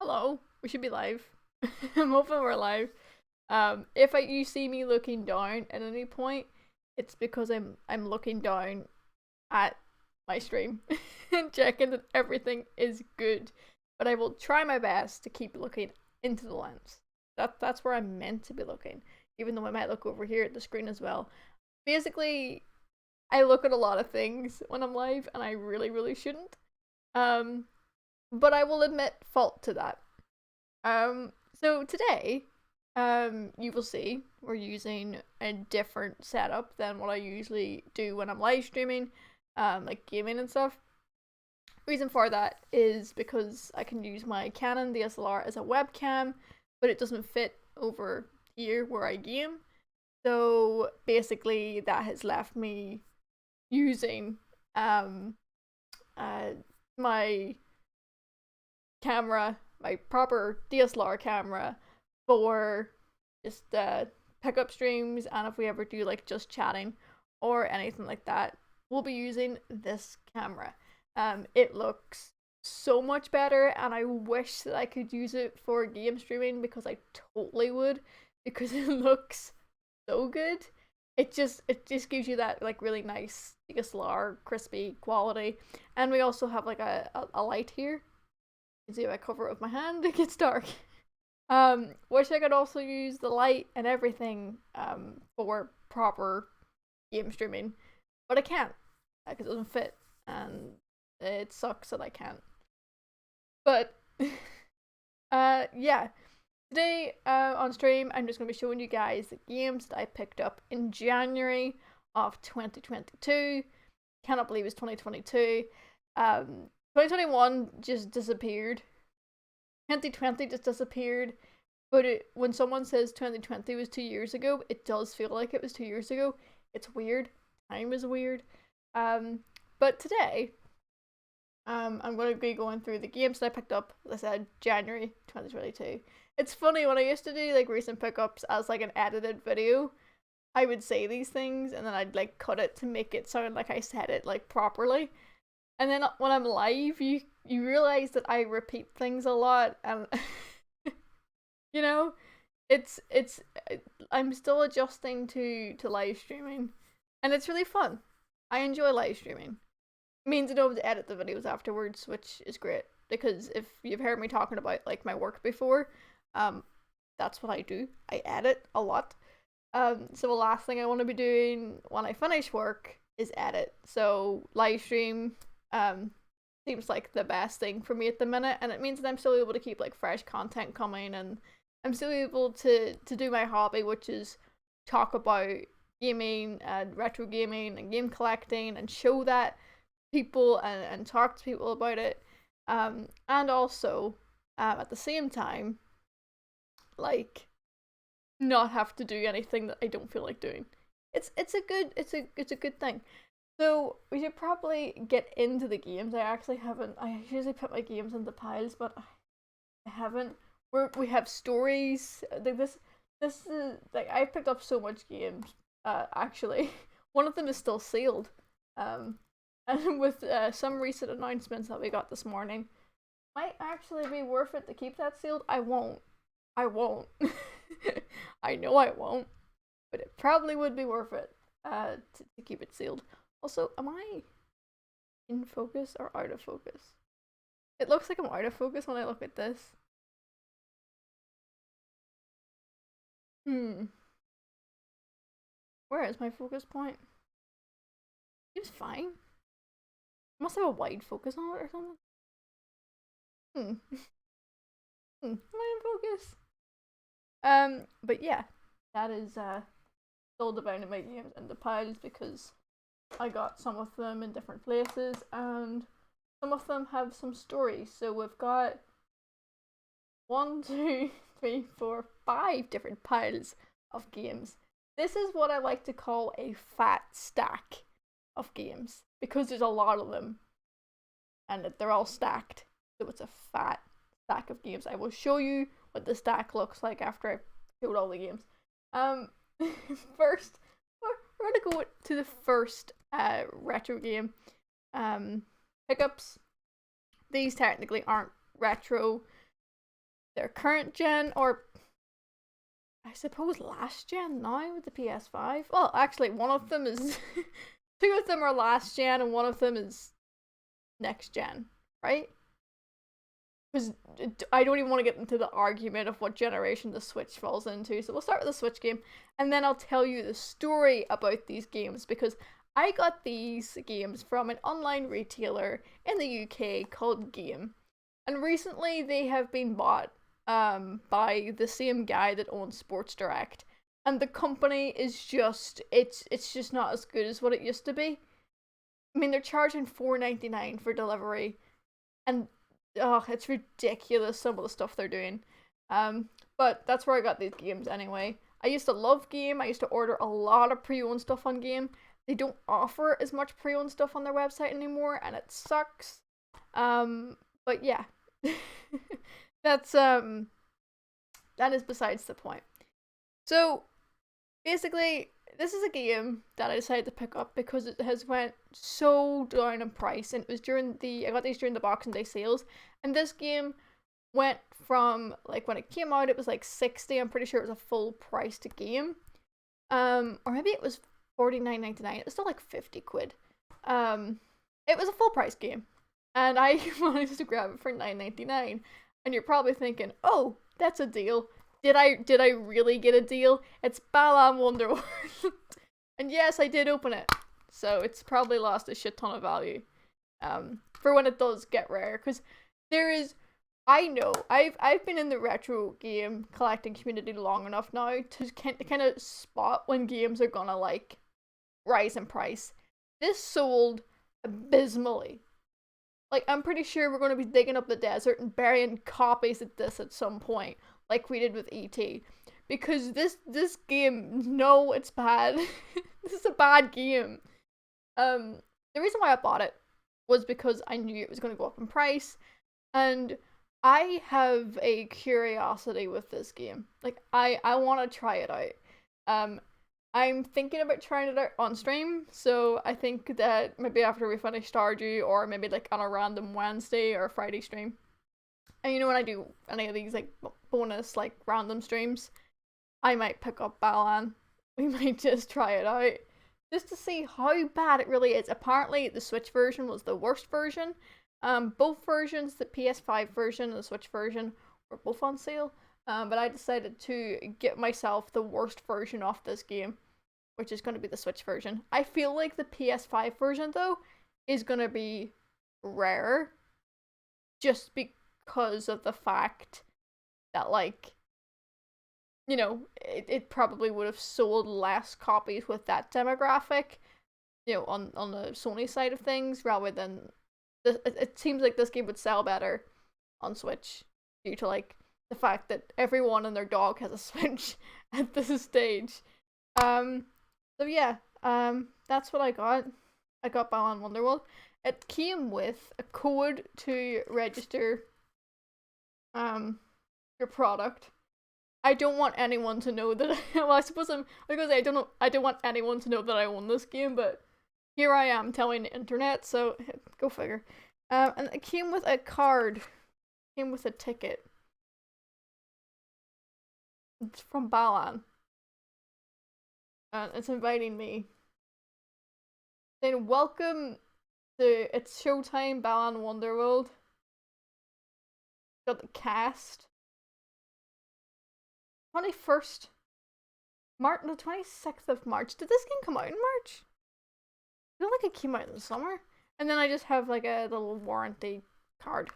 Hello, we should be live. I'm hoping we're live. If you see me looking down at any point, it's because I'm looking down at my stream and checking that everything is good. But I will try my best to keep looking into the lens. That's where I'm meant to be looking, even though I might look over here at the screen as well. Basically, I look at a lot of things when I'm live, and I really shouldn't. But I will admit fault to that. So today, you will see we're using a different setup than what I usually do when I'm live streaming, like gaming and stuff. Reason for that is because I can use my Canon DSLR as a webcam, but it doesn't fit over here where I game. So basically, that has left me using my camera, my proper DSLR camera, for just pickup streams, and if we ever do like just chatting or anything like that, we'll be using this camera. It looks so much better, and I wish that I could use it for game streaming because I totally would, because it looks so good. It just gives you that like really nice DSLR crispy quality, and we also have like a light here. You can see if I cover it with my hand, it gets dark. Wish I could also use the light and everything for proper game streaming, but I can't because it doesn't fit, and it sucks that I can't. But yeah, today on stream I'm just going to be showing you guys the games that I picked up in January of 2022. Cannot believe it's 2022. 2021 just disappeared. 2020 just disappeared. But when someone says 2020 was 2 years ago, it does feel like it was 2 years ago. It's weird. Time is weird. But today, I'm going to be going through the games that I picked up, as I said, January 2022. It's funny, when I used to do like recent pickups as like an edited video, I would say these things and then I'd like cut it to make it sound like I said it like properly. And then when I'm live, you realize that I repeat things a lot, and you know, it's I'm still adjusting to live streaming, and it's really fun. I enjoy live streaming. It means I don't have to edit the videos afterwards, which is great, because if you've heard me talking about like my work before, that's what I do. I edit a lot. So the last thing I want to be doing when I finish work is edit. So live stream seems like the best thing for me at the minute, and it means that I'm still able to keep like fresh content coming, and I'm still able to do my hobby, which is talk about gaming and retro gaming and game collecting, and show that people and talk to people about it, and also at the same time like not have to do anything that I don't feel like doing. It's a good thing. So we should probably get into the games. I actually haven't. I usually put my games into piles, but I haven't. We have stories. Like this is like I picked up so much games. Actually, one of them is still sealed. And with some recent announcements that we got this morning, might actually be worth it to keep that sealed. I won't. I know I won't, but it probably would be worth it to keep it sealed. Also, am I in focus or out of focus? It looks like I'm out of focus when I look at this. Where is my focus point? Seems fine. I must have a wide focus on it or something. Am I in focus? But yeah, that is still dividing my games into piles because I got some of them in different places, and some of them have some stories. So we've got 1, 2, 3, 4, 5 different piles of games. This is what I like to call a fat stack of games, because there's a lot of them and they're all stacked. So it's a fat stack of games. I will show you what the stack looks like after I showed all the games. First, we're gonna go to the first retro game. Pickups. These technically aren't retro. their current gen, or I suppose last gen now with the PS5. Well, actually, one of them is two of them are last gen, and one of them is next gen, right? Because I don't even want to get into the argument of what generation the Switch falls into. So we'll start with the Switch game, and then I'll tell you the story about these games, because I got these games from an online retailer in the UK called Game. And recently they have been bought by the same guy that owns Sports Direct. And the company is just, it's just not as good as what it used to be. I mean, they're charging $4.99 for delivery, and it's ridiculous some of the stuff they're doing. But that's where I got these games anyway. I used to love Game. I used to order a lot of pre-owned stuff on Game. They don't offer as much pre-owned stuff on their website anymore, and it sucks. But yeah. That's that is besides the point. So basically, this is a game that I decided to pick up because it has went so down in price, and it was I got these during the Boxing Day sales, and this game went from, like, when it came out it was like 60, I'm pretty sure it was a full priced game. Or maybe it was $49.99. It was still like 50 quid. It was a full price game, and I managed to grab it for $9.99. And you're probably thinking, oh, that's a deal. Did I really get a deal? It's Balan Wonderworld. And yes, I did open it. So it's probably lost a shit ton of value. For when it does get rare. Because there is, I know, I've been in the retro game collecting community long enough now to kind of spot when games are gonna, like, rise in price. This sold abysmally. Like, I'm pretty sure we're going to be digging up the desert and burying copies of this at some point, like we did with E.T. Because this game, no, it's bad. This is a bad game. The reason why I bought it was because I knew it was going to go up in price, and I have a curiosity with this game. Like, I want to try it out. I'm thinking about trying it out on stream, so I think that maybe after we finish Stardew, or maybe like on a random Wednesday or Friday stream. And you know, when I do any of these like bonus like random streams, I might pick up Balan. We might just try it out, just to see how bad it really is. Apparently the Switch version was the worst version. Both versions, the PS5 version and the Switch version, were both on sale. But I decided to get myself the worst version of this game, which is going to be the Switch version. I feel like the PS5 version, though, is going to be rare, just because of the fact that, like, you know, it probably would have sold less copies with that demographic, you know, on the Sony side of things, rather than it seems like this game would sell better on Switch due to, like, the fact that everyone and their dog has a Switch at this stage. So yeah, that's what I got. I got Balan Wonderworld. It came with a code to register your product. I don't want anyone to know that well, I suppose I'm gonna say I don't want anyone to know that I own this game, but here I am telling the internet, so go figure. And it came with a card. It came with a ticket. It's from Balan. And it's inviting me. Saying, welcome to It's Showtime Balan Wonderworld. Got the cast. 21st March, no, 26th of March. Did this game come out in March? I feel like it came out in the summer. And then I just have like a little warranty card.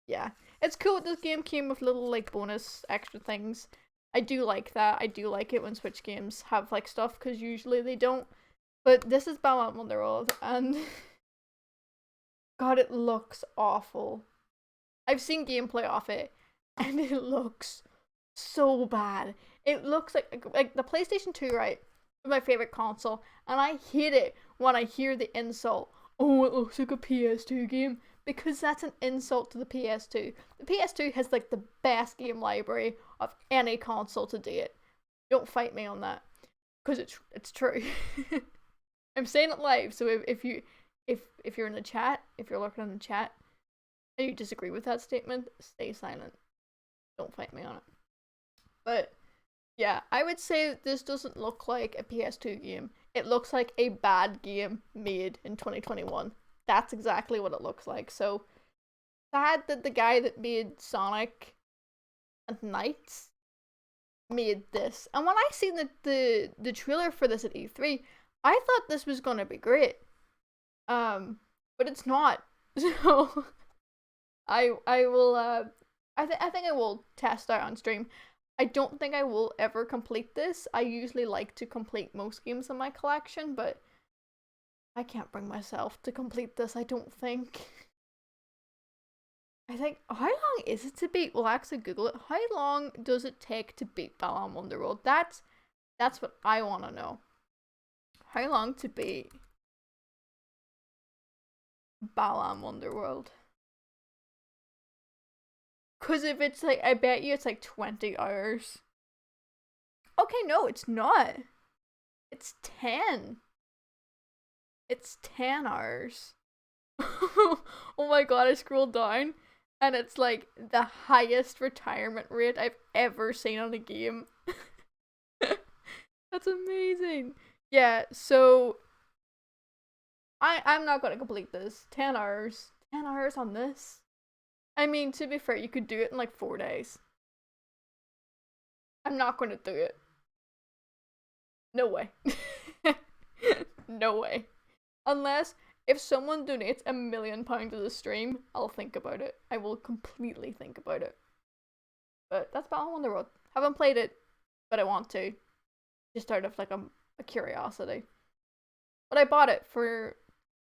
Yeah. It's cool. This game came with little like bonus extra things. I do like that. I do like it when Switch games have like stuff, because usually they don't. But this is Balan Wonderworld, and God, it looks awful. I've seen gameplay of it, and it looks so bad. It looks like the PlayStation 2, right? My favorite console, and I hate it when I hear the insult, oh, it looks like a PS2 game, because that's an insult to the PS2. The PS2 has like the best game library of any console to date. Don't fight me on that, because it's true. I'm saying it live, so if you're in the chat, if you're looking in the chat, and you disagree with that statement, stay silent. Don't fight me on it. But yeah, I would say this doesn't look like a PS2 game. It looks like a bad game made in 2021. That's exactly what it looks like. So sad that the guy that made Sonic and Knights made this. And when I seen the trailer for this at E3, I thought this was gonna be great. But it's not. So I will I think I will test out on stream. I don't think I will ever complete this. I usually like to complete most games in my collection, but I can't bring myself to complete this, I don't think. I think, how long is it to beat? We'll actually Google it. How long does it take to beat Balan Wonderworld? That's what I want to know. How long to beat Balan Wonderworld? Because if it's like, I bet you it's like 20 hours. Okay, no, it's not. It's 10. It's 10 hours. Oh my god, I scrolled down and it's like the highest retirement rate I've ever seen on a game. That's amazing. Yeah, so I'm not gonna complete this. 10 hours. 10 hours on this. I mean, to be fair, you could do it in like 4 days. I'm not gonna do it. No way. No way. Unless, if someone donates £1 million to the stream, I'll think about it. I will completely think about it. But that's Balan Wonderworld. Haven't played it, but I want to. Just out of like a curiosity. But I bought it for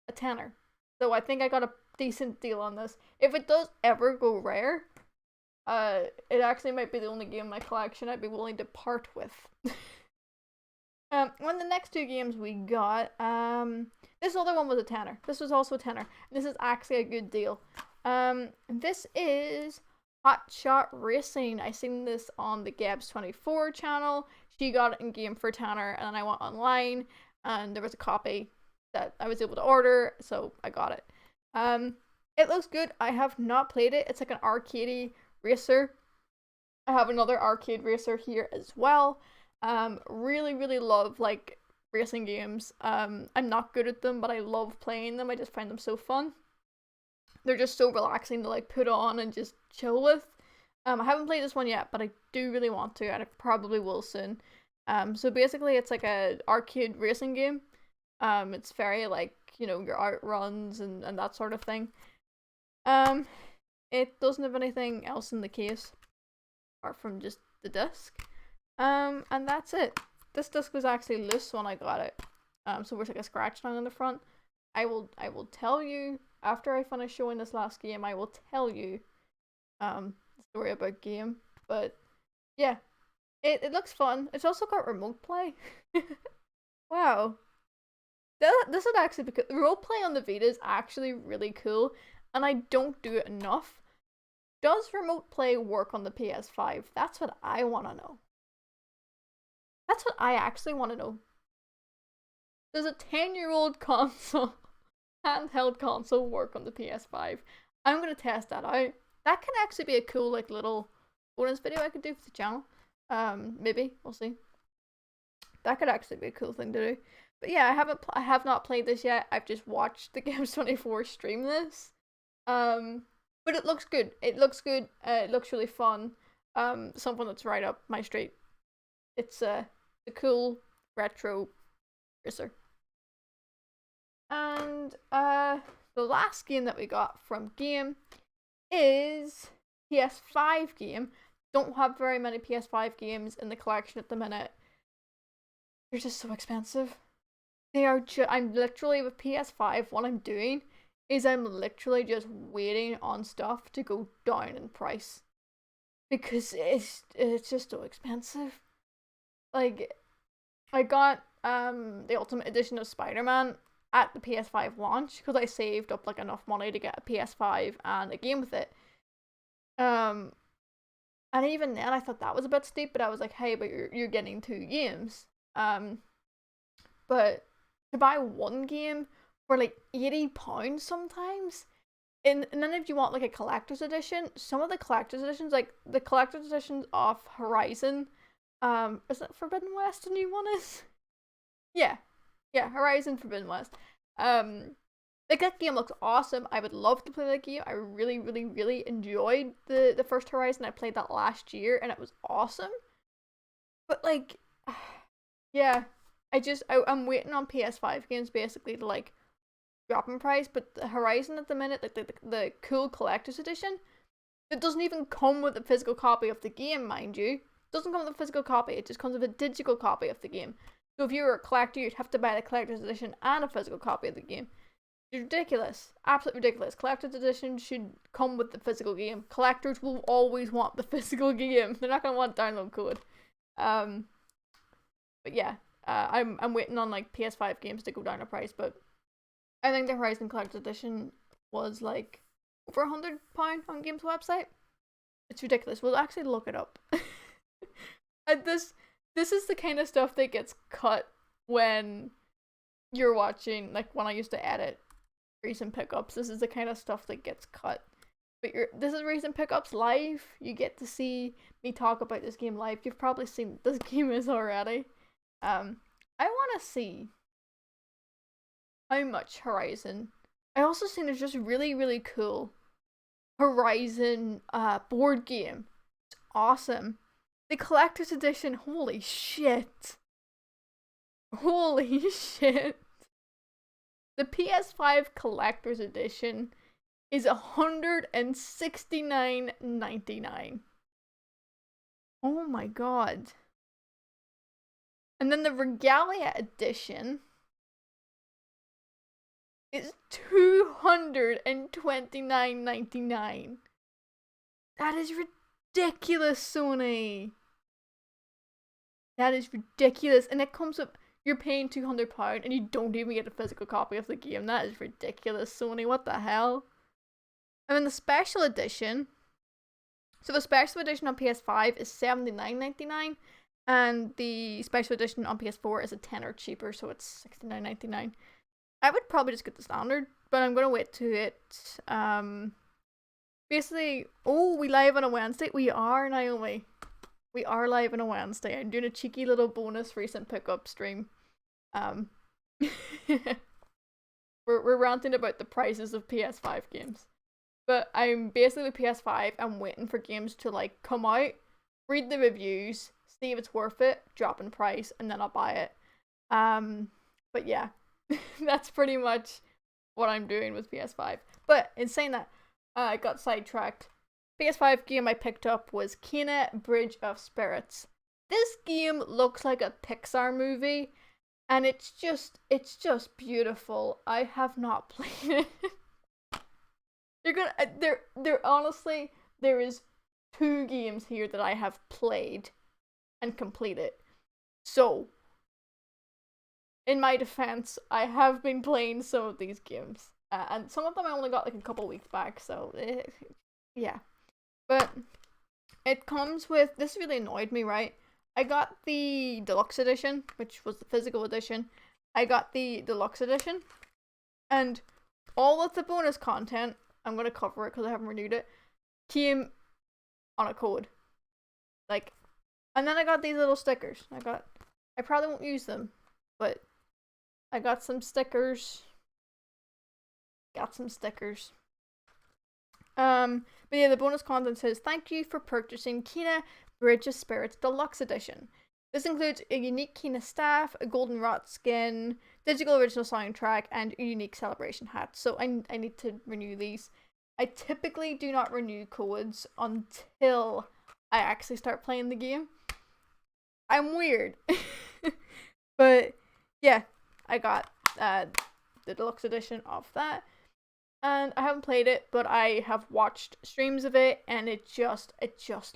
a tenner. So I think I got a decent deal on this. If it does ever go rare, it actually might be the only game in my collection I'd be willing to part with. One of the next two games we got, this other one was a tenner. This was also a tenner. This is actually a good deal. This is Hot Shot Racing. I seen this on the Gabs24 channel. She got it in game for tenner, and then I went online, and there was a copy that I was able to order, so I got it. It looks good. I have not played it. It's like an arcadey racer. I have another arcade racer here as well. Really love like racing games. I'm not good at them, but I love playing them. I just find them so fun. They're just so relaxing to like put on and just chill with. I haven't played this one yet, but I do really want to, and I probably will soon. So basically it's like a arcade racing game. It's very like, you know, your outruns and that sort of thing. It doesn't have anything else in the case apart from just the disc. And that's it. This disc was actually loose when I got it. So there's like a scratch down on the front. I will tell you after I finish showing this last game. I will tell you the story about game. But yeah, it looks fun. It's also got remote play. Wow. This would actually be cool. Remote play on the Vita is actually really cool, and I don't do it enough. Does remote play work on the PS5? That's what I want to know. That's what I actually want to know. Does a 10-year-old console, handheld console, work on the PS5? I'm going to test that out. That can actually be a cool like little bonus video I could do for the channel. Maybe. We'll see. That could actually be a cool thing to do. But yeah, I have not played this yet. I've just watched the Games24 stream this. But it looks good. It looks good. It looks really fun. Something that's right up my street. It's a cool retro racer. And the last game that we got from Game is PS5 game. Don't have very many PS5 games in the collection at the minute. They're just so expensive. They are I'm literally with PS5, what I'm doing is I'm literally just waiting on stuff to go down in price. Because it's just so expensive. Like, I got the Ultimate Edition of Spider-Man at the PS5 launch because I saved up like enough money to get a PS5 and a game with it. And even then I thought that was a bit steep, but I was like, hey, but you're getting 2 games. But to buy one game for like £80 sometimes and then if you want like a collector's edition, some of the collector's editions, like the collector's editions of Horizon, is it Forbidden West? The new one is. Yeah, yeah, Horizon Forbidden West. Like that game looks awesome. I would love to play that game. I really, really, really enjoyed the first Horizon. I played that last year, and it was awesome. But like, yeah, I'm waiting on PS5 games basically to like drop in price. But the Horizon at the minute, like the cool collector's edition, it doesn't even come with a physical copy of the game, mind you. It doesn't come with a physical copy. It just comes with a digital copy of the game. So if you were a collector, you'd have to buy the collector's edition and a physical copy of the game. It's ridiculous. Absolutely ridiculous. Collector's edition should come with the physical game. Collectors will always want the physical game. They're not gonna want download code. But yeah, I'm waiting on like PS5 games to go down in price, but I think the Horizon Collector's Edition was like over £100 on Games website. It's ridiculous. We'll actually look it up. And this is the kind of stuff that gets cut when you're watching, like when I used to edit recent pickups. This is the kind of stuff that gets cut. But this is recent pickups live. You get to see me talk about this game live. You've probably seen what this game is already. I want to see how much Horizon. I also seen there's just really, really cool Horizon board game. It's awesome. The collector's edition, holy shit. Holy shit. The PS5 collector's edition is $169.99. Oh my god. And then the Regalia edition is $229.99. That is ridiculous, Sony. That is ridiculous. And it comes with, you're paying £200 and you don't even get a physical copy of the game. That is ridiculous, Sony. What the hell? And then the special edition. So the special edition on PS5 is $79.99. And the special edition on PS4 is a tenner cheaper, so it's $69.99. I would probably just get the standard, but I'm gonna wait to it. Basically, we live on a Wednesday. We are, Naomi. We are live on a Wednesday. I'm doing a cheeky little bonus recent pickup stream. We're ranting about the prices of PS5 games, but I'm basically with PS5. I'm waiting for games to like come out, read the reviews, see if it's worth it, drop in price, and then I'll buy it. But yeah, that's pretty much what I'm doing with PS5. But in saying that, I got sidetracked. PS5 game I picked up was Kena Bridge of Spirits. This game looks like a Pixar movie, and it's just beautiful. I have not played it. Honestly, there is 2 games here that I have played and completed. So, in my defense, I have been playing some of these games. And some of them I only got like a couple weeks back, so yeah. But it comes with, this really annoyed me, right? I got the deluxe edition, which was the physical edition. I got the deluxe edition, and all of the bonus content, I'm going to cover it because I haven't renewed it, came on a code. Like, and then I got these little stickers. I probably won't use them, but I got some stickers. But yeah, the bonus content says, thank you for purchasing Kena Bridge of Spirits Deluxe Edition. This includes a unique Kena staff, a golden rot skin, digital original soundtrack, and a unique celebration hat. So I need to renew these. I typically do not renew codes until I actually start playing the game. I'm weird. But yeah, I got the deluxe edition of that. And I haven't played it, but I have watched streams of it, and it just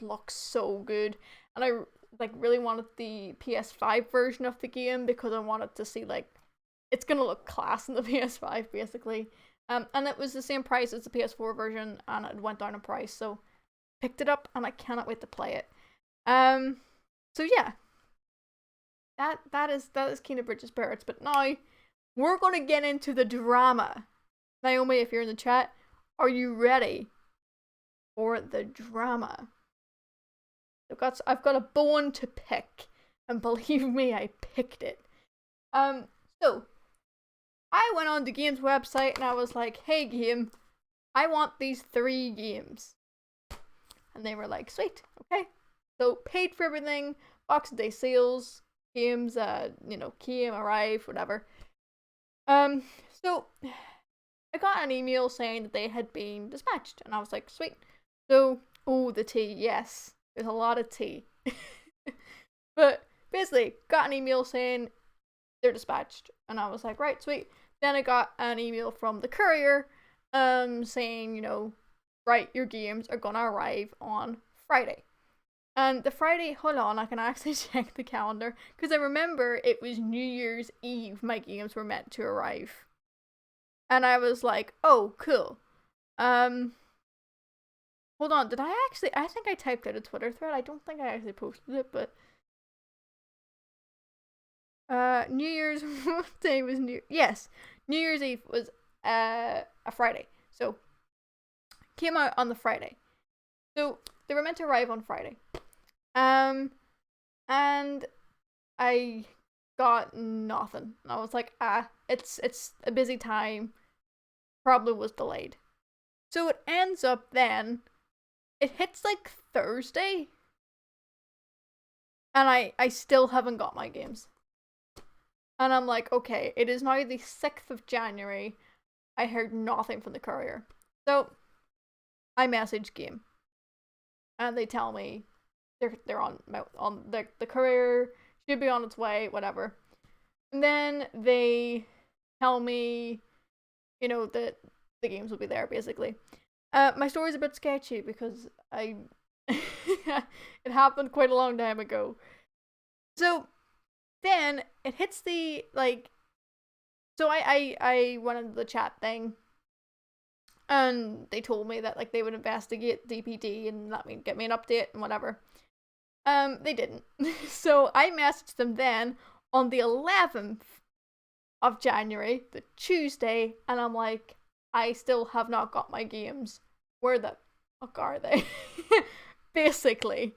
looks so good. And I like really wanted the PS5 version of the game because I wanted to see like it's gonna look class in the PS5 basically. And it was the same price as the PS4 version, and it went down in price, so picked it up, and I cannot wait to play it. So yeah, that is Kena Bridge of Spirits. But now we're gonna get into the drama. Naomi, if you're in the chat, Are you ready for the drama? I've got a bone to pick, and believe me, I picked it. So I went on the game's website and I was like, "Hey game, I want these 3 games." And they were like, "Sweet, okay." So paid for everything, Boxing Day sales, games, came, arrived, whatever. So I got an email saying that they had been dispatched, and I was like, "Sweet." So, the tea, yes, there's a lot of tea. But basically, got an email saying they're dispatched, and I was like, "Right, sweet." Then I got an email from the courier, saying, "Right, your games are gonna arrive on Friday." And the Friday, hold on, I can actually check the calendar, because I remember it was New Year's Eve my games were meant to arrive. And I was like, "Oh, cool." Hold on, did I think I typed out a Twitter thread. I don't think I actually posted it, but New Year's Day was New Year's Eve was a Friday. So came out on the Friday. So they were meant to arrive on Friday. And I got nothing. I was like, it's a busy time. Probably was delayed. So it ends up then, it hits like Thursday, and I still haven't got my games. And I'm like, okay, it is now the 6th of January. I heard nothing from the courier. So I message game, and they tell me they're on the courier should be on its way, whatever. And then they tell me, that the games will be there, basically. My story's a bit sketchy because it happened quite a long time ago. So then it hits the, so I went into the chat thing, and they told me that they would investigate DPD and get me an update and whatever. They didn't. So I messaged them then on the 11th of January, the Tuesday, and I'm like, "I still have not got my games. Where the fuck are they?" Basically.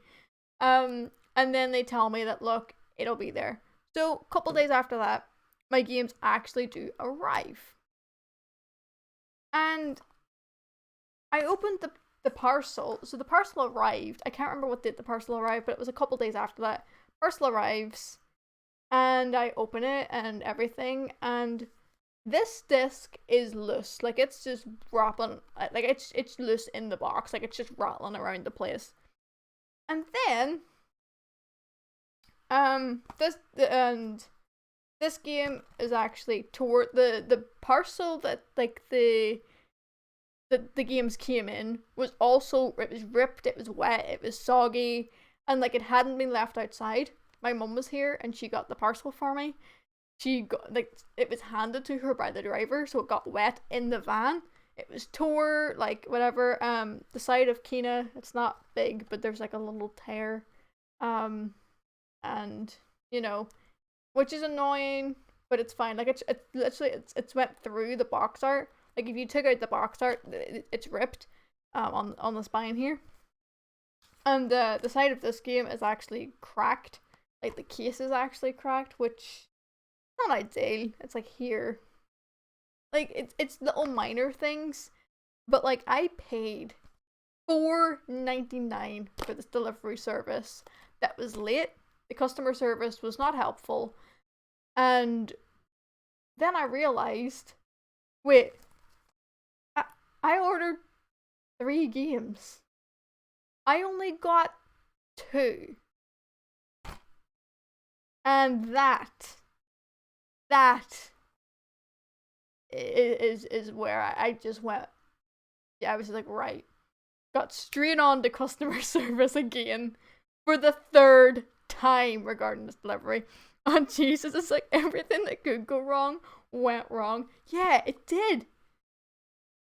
And then they tell me that, look, it'll be there. So a couple days after that, my games actually do arrive. And I opened the parcel. So the parcel arrived. I can't remember what date the parcel arrived, but it was a couple days after that. Parcel arrives, and I open it and everything, and this disc is loose. It's just dropping. It's loose in the box. It's just rattling around the place. And then, this game is actually toward the parcel that the games came in was also, it was ripped, it was wet, it was soggy, and it hadn't been left outside. My mum was here and she got the parcel for me. She got, it was handed to her by the driver, so it got wet in the van. It was tore, whatever. The side of Kina, it's not big, but there's a little tear. And which is annoying, but it's fine. It literally it's went through the box art. If you took out the box art, it's ripped on the spine here. And the side of this game is actually cracked. The case is actually cracked, which is not ideal. It's here. It's little minor things, but I paid $4.99 for this delivery service that was late. The customer service was not helpful, and then I realized, wait, I ordered 3 games. I only got 2. And that is where I just went. Yeah, I was right. Got straight on to customer service again for the 3rd time regarding this delivery. Oh Jesus, it's everything that could go wrong went wrong. Yeah, it did.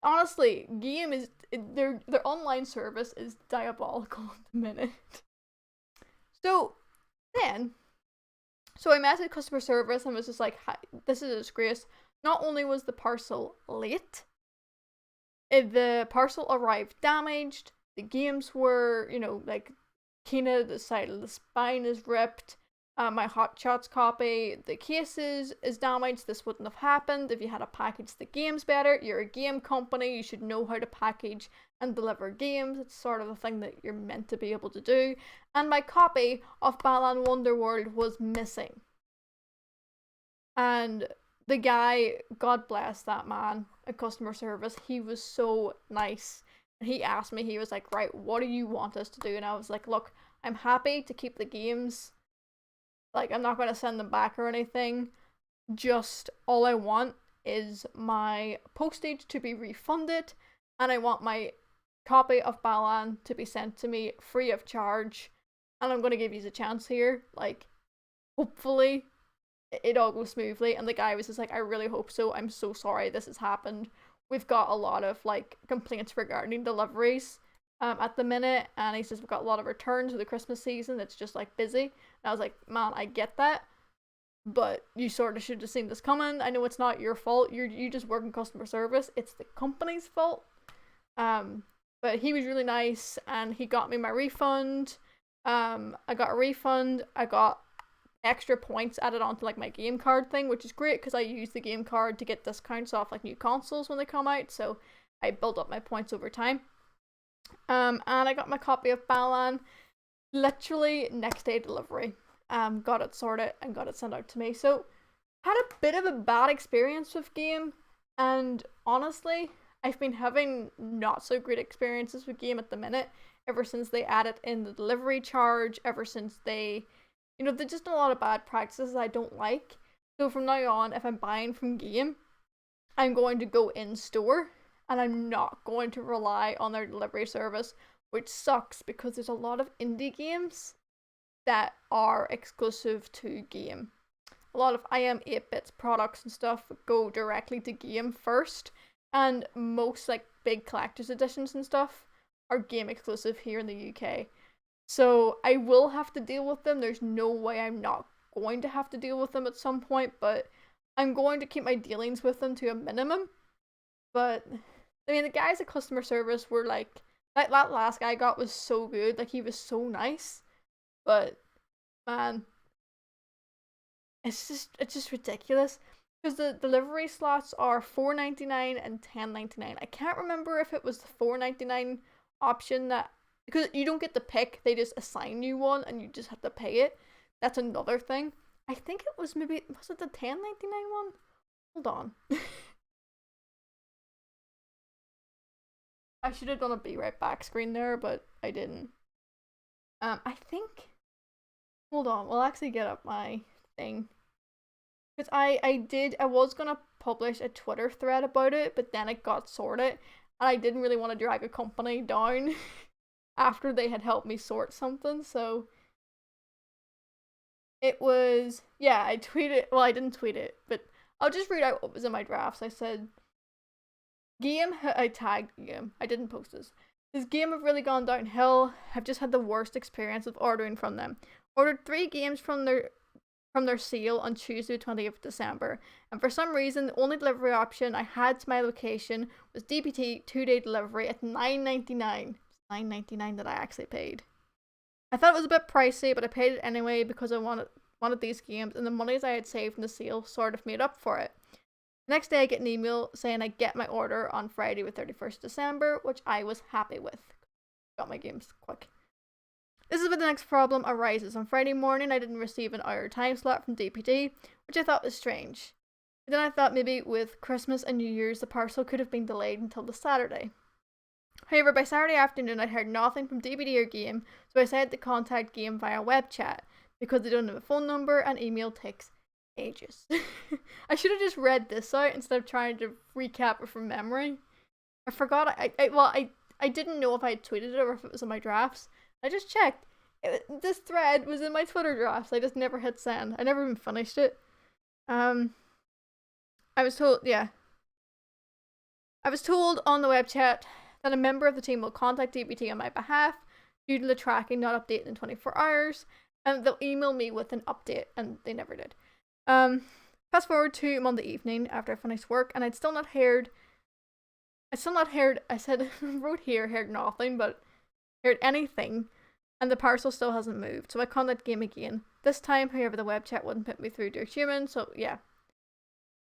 Honestly, game is their online service is diabolical at the minute. So I messaged customer service and was just "Hi, this is a disgrace. Not only was the parcel late, the parcel arrived damaged. The games were, like, kinda the side of the spine is ripped. My Hot Shots copy, the case is damaged. This wouldn't have happened if you had to package the games better. You're a game company, you should know how to package and deliver games. It's sort of a thing that you're meant to be able to do. And my copy of Balan Wonderworld was missing. And the guy, God bless that man at customer service, he was so nice. And he asked me, he was like, right, what do you want us to do? And I was like, look, I'm happy to keep the games. Like, I'm not going to send them back or anything. Just all I want is my postage to be refunded. And I want my copy of Balan to be sent to me free of charge. And I'm going to give you a chance here. Like, hopefully it all goes smoothly. And the guy was just like, I really hope so. I'm so sorry this has happened. We've got a lot of, like, complaints regarding deliveries at the minute. And he says we've got a lot of returns for the Christmas season. It's just, like, busy. And I was like, man, I get that. But you sort of should have seen this coming. I know it's not your fault. You just work in customer service. It's the company's fault. But he was really nice, and he got me my refund. I got a refund. I got extra points added onto, like, my game card thing, which is great because I use the game card to get discounts off, like, new consoles when they come out. So I built up my points over time. And I got my copy of Balan literally next day delivery. Got it sorted and got it sent out to me. So had a bit of a bad experience with game, and honestly, I've been having not so great experiences with game at the minute, ever since they added in the delivery charge, ever since they, there's just a lot of bad practices I don't like. So from now on, if I'm buying from game, I'm going to go in store, and I'm not going to rely on their delivery service, which sucks because there's a lot of indie games that are exclusive to game. A lot of IM 8-bits products and stuff go directly to game first, and most, like, big collector's editions and stuff are game exclusive here in the UK. So I will have to deal with them. There's no way I'm not going to have to deal with them at some point, but I'm going to keep my dealings with them to a minimum. But I mean, the guys at customer service were like that last guy I got was so good. Like, he was so nice. But man, it's just ridiculous. Because the delivery slots are $4.99 and $10.99. I can't remember if it was the $4.99 option that, because you don't get to pick, they just assign you one and you just have to pay it. That's another thing. I think it was was it the $10.99 one? Hold on. I should have done a be right back screen there, but I didn't. I think, hold on, we'll actually get up my thing. Because I was gonna publish a Twitter thread about it, but then it got sorted, and I didn't really want to drag a company down after they had helped me sort something, so it was, yeah, I tweeted, well, I didn't tweet it, but I'll just read out what was in my drafts. I said, I tagged game, I didn't post this game have really gone downhill. I've just had the worst experience of ordering from them. Ordered 3 games from their sale on Tuesday 20th of December, and for some reason the only delivery option I had to my location was DPT 2-day delivery at $9.99. $9.99 that I actually paid. I thought it was a bit pricey, but I paid it anyway because I wanted these games, and the monies I had saved in the sale sort of made up for it. The next day I get an email saying I get my order on Friday the 31st December, which I was happy with. Got my games quick. This is where the next problem arises. On Friday morning, I didn't receive an hour time slot from DPD, which I thought was strange. But then I thought maybe with Christmas and New Year's, the parcel could have been delayed until the Saturday. However, by Saturday afternoon, I heard nothing from DPD or Game, so I decided to contact Game via web chat, because they don't have a phone number and email takes ages. I should have just read this out instead of trying to recap it from memory. I forgot, I didn't know if I had tweeted it or if it was in my drafts. I just checked. This thread was in my Twitter drafts. I just never hit send. I never even finished it. I was told on the web chat that a member of the team will contact DPT on my behalf due to the tracking not updating in 24 hours, and they'll email me with an update, and they never did. Fast forward to Monday evening after I finished work, and I'd still not heard I still not heard, I said, wrote here, heard nothing, but heard anything, and the parcel still hasn't moved, so I contacted game again. This time, however, the web chat wouldn't put me through to a human, so yeah.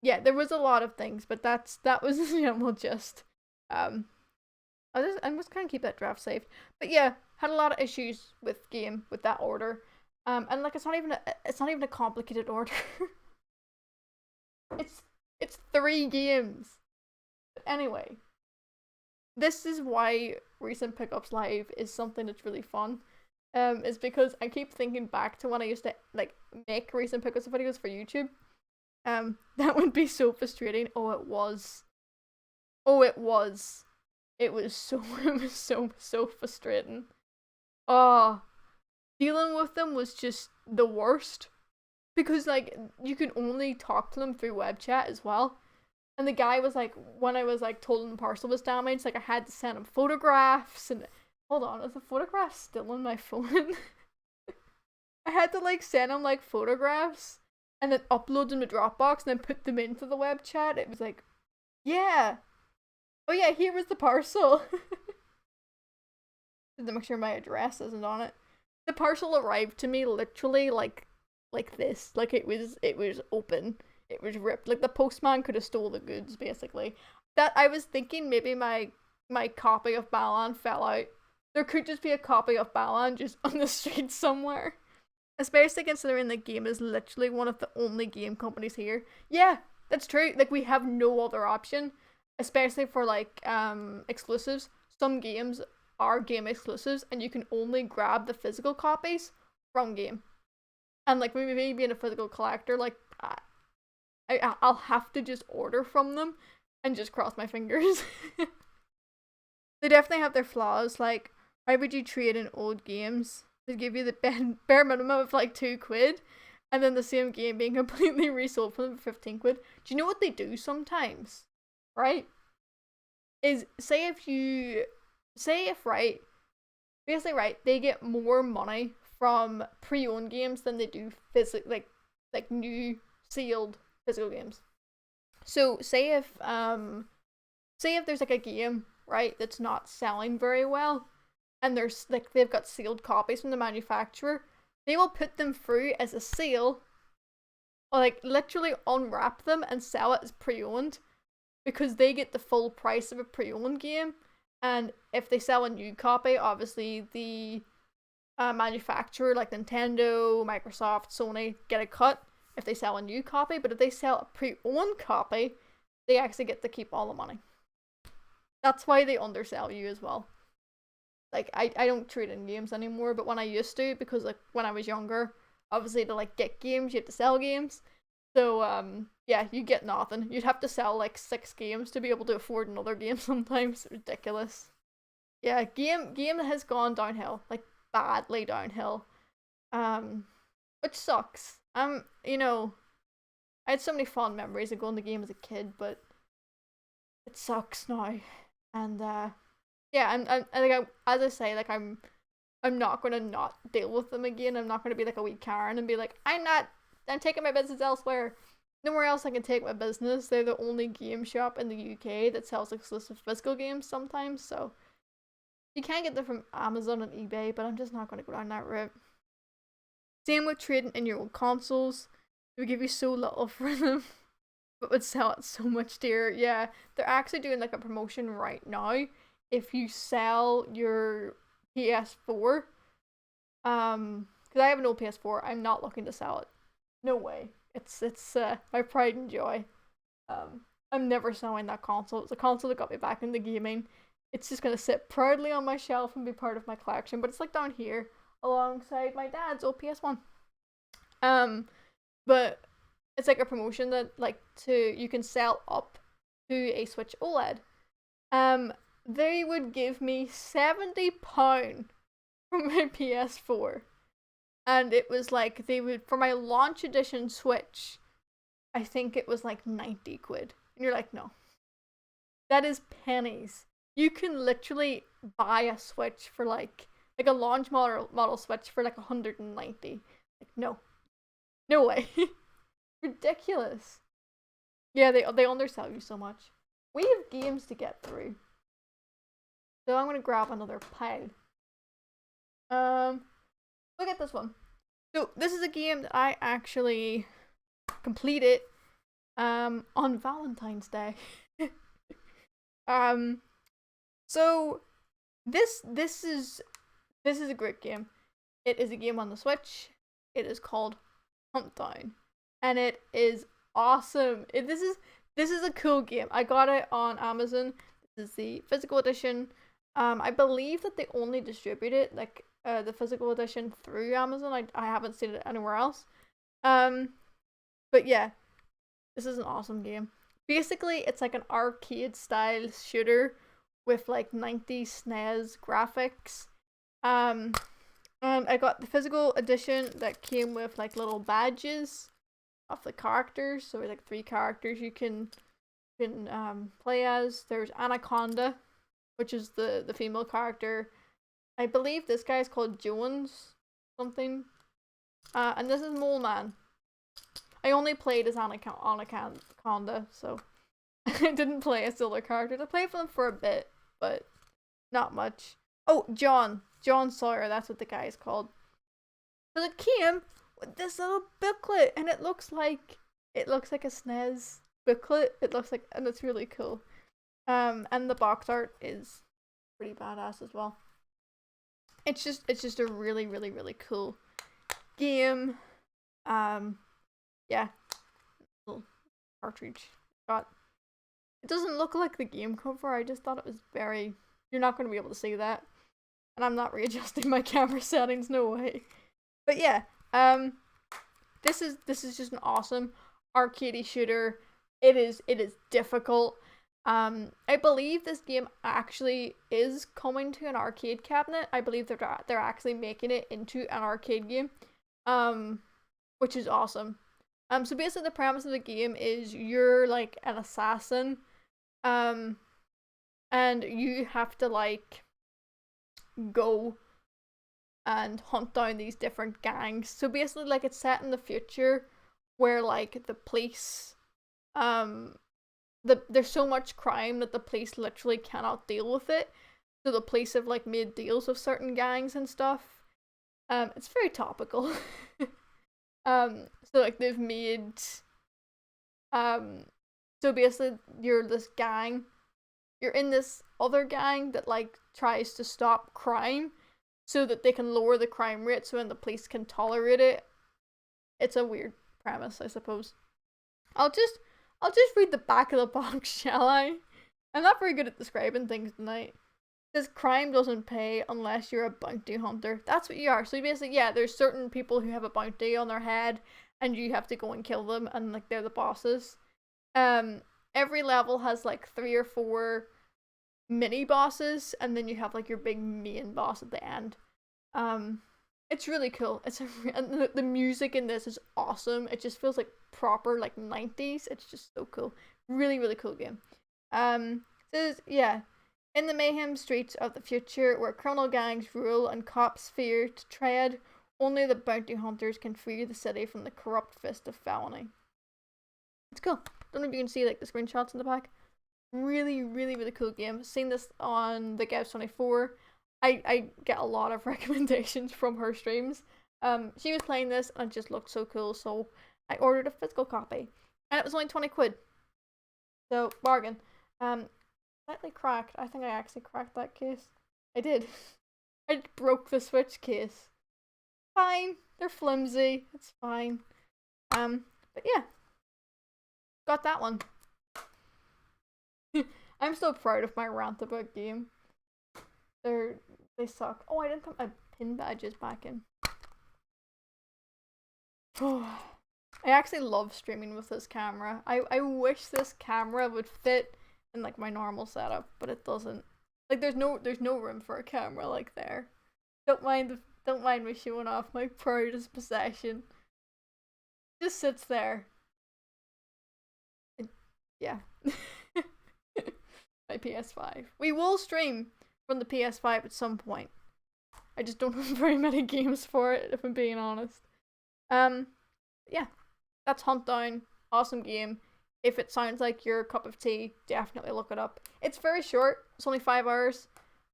Yeah, there was a lot of things, but that was the general gist. I'm just trying to keep that draft saved. But yeah, had a lot of issues with that order. And like it's not even a complicated order. it's 3 games. But anyway, this is why recent pickups live is something that's really fun. Is because I keep thinking back to when I used to like make recent pickups videos for YouTube. That would be so frustrating. Oh, it was. It was so frustrating. Oh, dealing with them was just the worst. Because, like, you can only talk to them through web chat as well. And the guy was like, when I was like told the parcel was damaged, like I had to send him photographs and hold on, is the photograph still on my phone? I had to like send him like photographs and then upload them to Dropbox and then put them into the web chat. It was like, yeah. Oh yeah, here was the parcel. To make sure my address isn't on it. The parcel arrived to me literally like this. Like it was open. It was ripped. Like the postman could have stole the goods basically. That I was thinking maybe my copy of Balan fell out. There could just be a copy of Balan just on the street somewhere. Especially considering the game is literally one of the only game companies here. Yeah, that's true. Like we have no other option. Especially for like exclusives. Some games are game exclusives and you can only grab the physical copies from game. And like maybe being a physical collector, like I'll have to just order from them and just cross my fingers. They definitely have their flaws. Like, why would you trade in old games? They give you the bare minimum of like £2, and then the same game being completely resold for them for 15 quid. Do you know what they do sometimes? Right? Is basically they get more money from pre-owned games than they do like new sealed physical games. So say if there's like a game, right, that's not selling very well, and there's like they've got sealed copies from the manufacturer, they will put them through as a sale, or like literally unwrap them and sell it as pre-owned, because they get the full price of a pre-owned game. And if they sell a new copy, obviously the manufacturer like Nintendo, Microsoft, Sony get a cut if they sell a new copy. But if they sell a pre-owned copy, they actually get to keep all the money. That's why they undersell you as well. Like I don't trade in games anymore, but when I used to, because like when I was younger, obviously to like get games you have to sell games. So yeah, you get nothing. You'd have to sell like 6 games to be able to afford another game sometimes. It's ridiculous. Yeah, game has gone downhill, like badly downhill. Which sucks. You know, I had so many fond memories of going to game as a kid, but it sucks now. And yeah, I think as I say, like I'm not gonna not deal with them again. I'm not gonna be like a wee Karen and be like, I'm taking my business elsewhere. Nowhere else I can take my business. They're the only game shop in the UK that sells exclusive physical games sometimes, so you can get them from Amazon and eBay, but I'm just not gonna go down that route. Same with trading in your old consoles. They would give you so little for them, but would sell it so much dearer. Yeah, they're actually doing like a promotion right now. If you sell your PS4, because I have an old PS4, I'm not looking to sell it. No way. It's my pride and joy. I'm never selling that console. It's a console that got me back into gaming. It's just gonna sit proudly on my shelf and be part of my collection. But it's like down here alongside my dad's old PS1. But it's like a promotion that you can sell up to a Switch OLED. They would give me £70 for my PS4. And it was like they would, for my launch edition Switch, I think it was like 90 quid. And you're like, no. That is pennies. You can literally buy a Switch for like a launch model Switch for like 190. Like, no. No way. Ridiculous. Yeah, they undersell you so much. We have games to get through. So I'm gonna grab another pile. Look at this one. So this is a game that I actually completed on Valentine's Day. So this is a great game. It is a game on the Switch. It is called Huntline, and it is awesome. This is a cool game. I got it on Amazon. This is the physical edition. I believe that they only distribute it, like the physical edition, through Amazon. I haven't seen it anywhere else. But yeah, this is an awesome game. Basically, it's like an arcade style shooter with like 90s SNES graphics. And I got the physical edition that came with like little badges of the characters. So like 3 characters you can play as. There's Anaconda, which is the female character. I believe this guy is called Jones something. And this is Mole Man. I only played as Anaconda, so I didn't play as the other characters. I played for them for a bit, but not much. Oh, John Sawyer, that's what the guy is called. So it came with this little booklet, and it looks like a SNES booklet. It looks like, and it's really cool. And the box art is pretty badass as well. It's just a really, really, really cool game. Yeah, little cartridge. It doesn't look like the game cover. I just thought it was very. You're not going to be able to see that, and I'm not readjusting my camera settings. No way. But yeah, this is just an awesome arcadey shooter. It is difficult. I believe this game actually is coming to an arcade cabinet. I believe they're actually making it into an arcade game, which is awesome. So basically the premise of the game is you're like an assassin, and you have to like go and hunt down these different gangs. So basically like it's set in the future where like the police, there's so much crime that the police literally cannot deal with it. So the police have like made deals with certain gangs and stuff. It's very topical. So like they've made so basically you're this gang, you're in this other gang that like tries to stop crime so that they can lower the crime rate so then the police can tolerate it. It's a weird premise, I suppose. I'll just read the back of the box, shall I? I'm not very good at describing things tonight. This crime doesn't pay unless you're a bounty hunter. That's what you are. So basically, yeah, there's certain people who have a bounty on their head and you have to go and kill them and like they're the bosses. Every level has like 3 or 4 mini bosses and then you have like your big main boss at the end. It's really cool. And the music in this is awesome. It just feels like proper like 90s. It's just so cool. Really, really cool game. Yeah. In the mayhem streets of the future, where criminal gangs rule and cops fear to tread, only the bounty hunters can free the city from the corrupt fist of felony. It's cool. Don't know if you can see like the screenshots in the back. Really, really, really cool game. I've seen this on the Gevs24. I get a lot of recommendations from her streams. She was playing this and it just looked so cool, so I ordered a physical copy. And it was only 20 quid. So, bargain. Slightly cracked. I think I actually cracked that case. I did. I broke the Switch case. Fine. They're flimsy. It's fine. But yeah. Got that one. I'm so proud of my rant about game. They suck. Oh, I didn't put my pin badges back in. Oh, I actually love streaming with this camera. I wish this camera would fit in like my normal setup, but it doesn't. Like there's no room for a camera like there. Don't mind me showing off my proudest possession. It just sits there. Yeah. My PS5. We will stream from the PS5 at some point. I just don't have very many games for it, if I'm being honest. Yeah. That's Huntdown. Awesome game. If it sounds like your cup of tea, definitely look it up. It's very short. It's only 5 hours.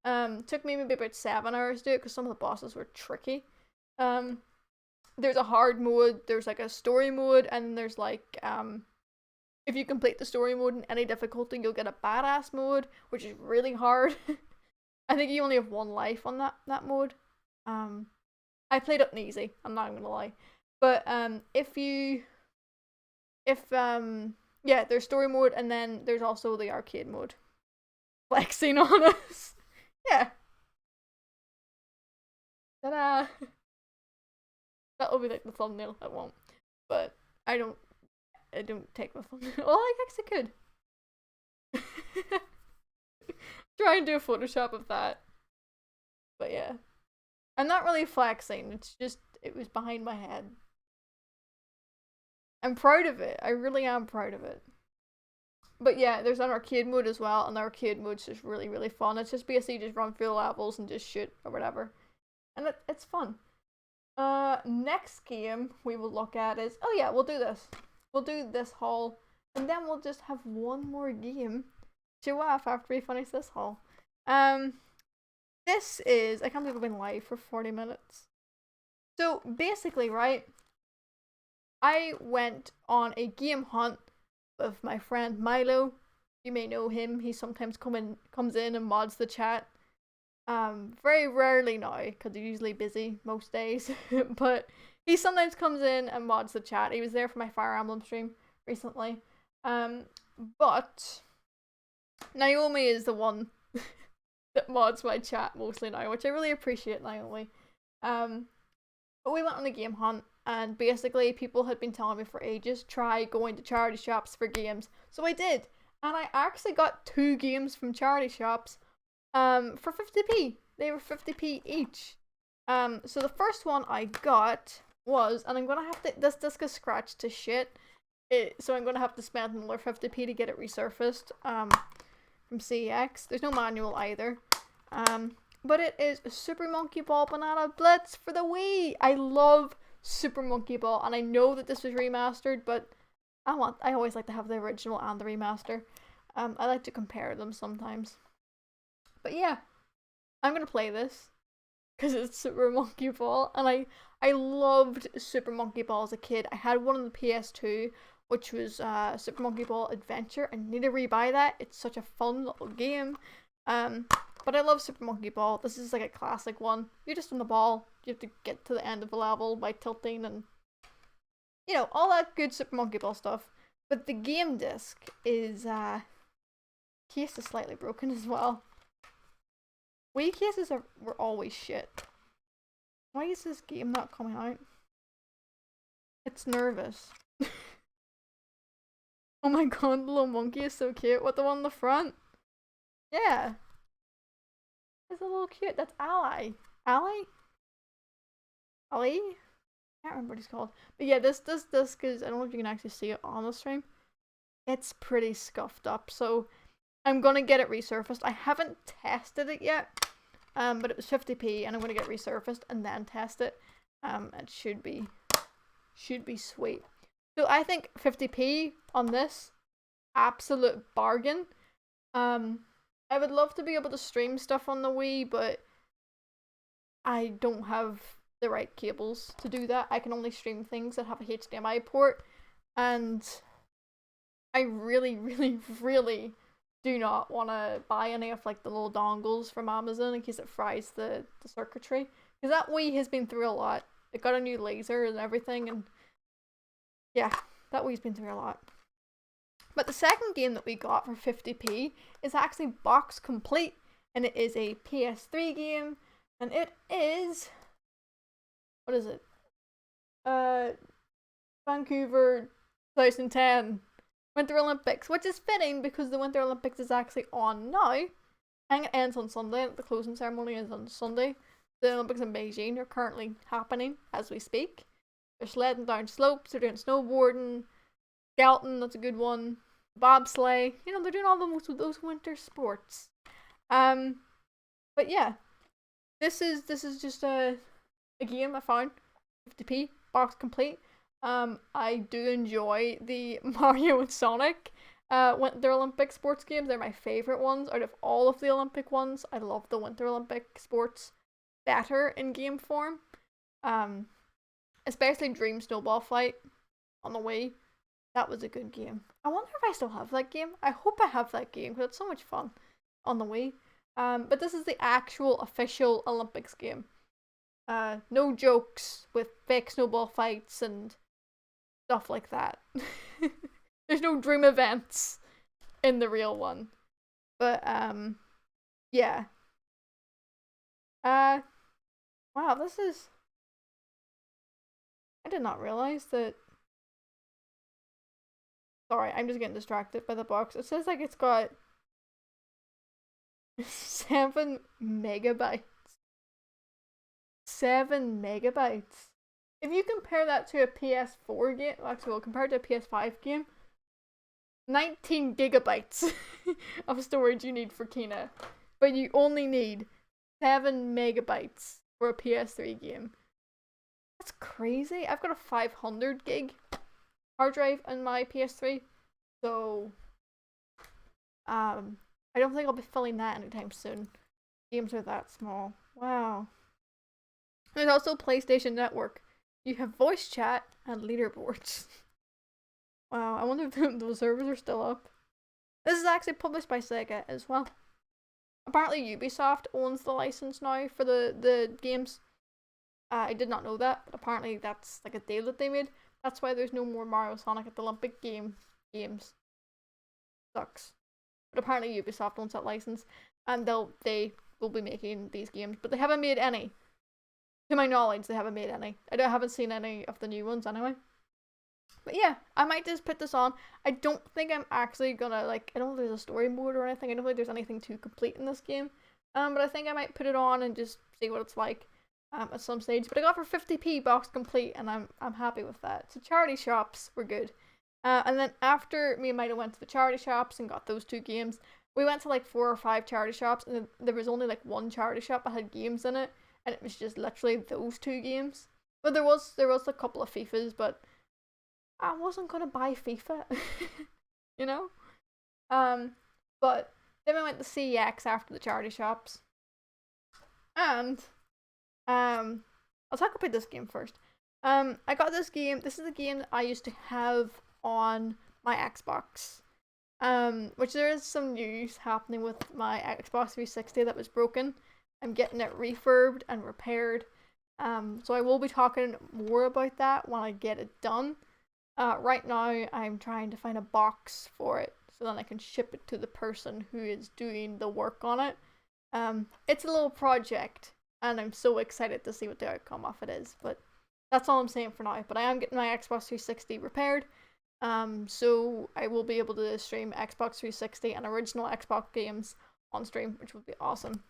Took me maybe about 7 hours to do it because some of the bosses were tricky. There's a hard mode, there's like a story mode, and there's like, if you complete the story mode in any difficulty, you'll get a badass mode, which is really hard. I think you only have 1 life on that mode. I played it in easy, I'm not even gonna lie. But, yeah, there's story mode, and then there's also the arcade mode. Flexing on us. Yeah. Ta-da! That'll be like the thumbnail. I won't. But I don't take the thumbnail. Well, I guess I could. Try and do a Photoshop of that. But yeah. I'm not really flexing. It's just, it was behind my head. I'm proud of it. I really am proud of it. But yeah, there's an arcade mode as well, and the arcade mode's just really, really fun. It's just basically just run through the levels and just shoot or whatever. And it's fun. Next game we will look at is, oh yeah, we'll do this. We'll do this haul, and then we'll just have one more game to show off after we finish this haul. This is, I can't believe I've been live for 40 minutes. So basically, right, I went on a game hunt with my friend Milo. You may know him. He sometimes comes in and mods the chat. Very rarely now, because he's usually busy most days. But he sometimes comes in and mods the chat. He was there for my Fire Emblem stream recently. But Naomi is the one that mods my chat mostly now, which I really appreciate, Naomi. But we went on a game hunt, and basically people had been telling me for ages, try going to charity shops for games. So I did, and I actually got 2 games from charity shops for 50p. They were 50p each. So the first one I got was, and I'm gonna have to, this disc is scratched to shit, so I'm gonna have to spend another 50p to get it resurfaced, from CEX. There's no manual either. But it is Super Monkey Ball Banana Blitz for the Wii. I love Super Monkey Ball, and I know that this was remastered, but I always like to have the original and the remaster. I like to compare them sometimes. But yeah, I'm gonna play this because it's Super Monkey Ball, and I loved Super Monkey Ball as a kid. I had one on the PS2, which was Super Monkey Ball Adventure. I need to rebuy that. It's such a fun little game. But I love Super Monkey Ball. This is like a classic one. You're just on the ball. You have to get to the end of the level by tilting and, you know, all that good Super Monkey Ball stuff. But the game disc is, case is slightly broken as well. Wii cases were always shit. Why is this game not coming out? It's nervous. Oh my god, the little monkey is so cute. What, the one in the front? Yeah. It's a little cute. That's Ally. Ally? Ali? I can't remember what he's called. But yeah, this disc is, I don't know if you can actually see it on the stream. It's pretty scuffed up, so I'm gonna get it resurfaced. I haven't tested it yet, but it was 50p, and I'm gonna get it resurfaced and then test it. It should be sweet. So I think 50p on this, absolute bargain. I would love to be able to stream stuff on the Wii, but I don't have the right cables to do that. I can only stream things that have a HDMI port, and I really, really, really do not want to buy any of like the little dongles from Amazon in case it fries the circuitry. Because that Wii has been through a lot. It got a new laser and everything, and yeah, that Wii's been through a lot. But the second game that we got for 50p is actually box complete, and it is a PS3 game, and it is, what is it? Vancouver 2010 Winter Olympics, which is fitting because the Winter Olympics is actually on now, and it ends on Sunday. The closing ceremony is on Sunday. The Olympics in Beijing are currently happening as we speak. They're sledding down slopes, they're doing snowboarding, skeleton, that's a good one, bobsleigh, you know, they're doing all those winter sports. But yeah, this is just a game I found, 50p, box complete. I do enjoy the Mario and Sonic Winter Olympic sports games. They're my favorite ones out of all of the Olympic ones. I love the Winter Olympic sports better in game form. Um, Especially Dream Snowball Fight on the Wii. That was a good game. I wonder if I still have that game. I hope I have that game because it's so much fun on the Wii. But this is the actual official Olympics game. No jokes with fake snowball fights and stuff like that. There's no dream events in the real one. But yeah. Wow, this is, I did not realize that. Sorry, I'm just getting distracted by the box. It says like it's got 7 megabytes. 7 megabytes. If you compare that to a PS4 game, actually, well, compared to a PS5 game, 19 gigabytes of storage you need for Kena, but you only need 7 megabytes for a PS3 game. That's crazy. I've got a 500 gig hard drive in my PS3, so I don't think I'll be filling that anytime soon. Games are that small. Wow. There's also PlayStation Network. You have voice chat and leaderboards. Wow, I wonder if those servers are still up. This is actually published by Sega as well. Apparently Ubisoft owns the license now for the games. I did not know that, but apparently that's like a deal that they made. That's why there's no more Mario Sonic at the Olympic games. Sucks. But apparently Ubisoft owns that license, and they will be making these games, but they haven't made any. To my knowledge, they haven't made any. I haven't seen any of the new ones anyway. But yeah, I might just put this on. I don't think I'm actually gonna, like, I don't think there's a story mode or anything. I don't think there's anything to complete in this game. But I think I might put it on and just see what it's like at some stage. But I got for 50p box complete, and I'm happy with that. So charity shops were good. And then after me and Maida went to the charity shops and got those 2 games, we went to like 4 or 5 charity shops, and there was only like 1 charity shop that had games in it, and it was just literally those 2 games. But there was a couple of FIFAs, but I wasn't gonna buy FIFA, you know. But then we went to CEX after the charity shops, and I'll talk about this game first. I got this game. This is a game that I used to have on my Xbox. Which there is some news happening with my Xbox 360 that was broken. I'm getting it refurbed and repaired. So I will be talking more about that when I get it done. Right now I'm trying to find a box for it so then I can ship it to the person who is doing the work on it. It's a little project, and I'm so excited to see what the outcome of it is, but that's all I'm saying for now. But I am getting my Xbox 360 repaired, so I will be able to stream Xbox 360 and original Xbox games on stream, which would be awesome.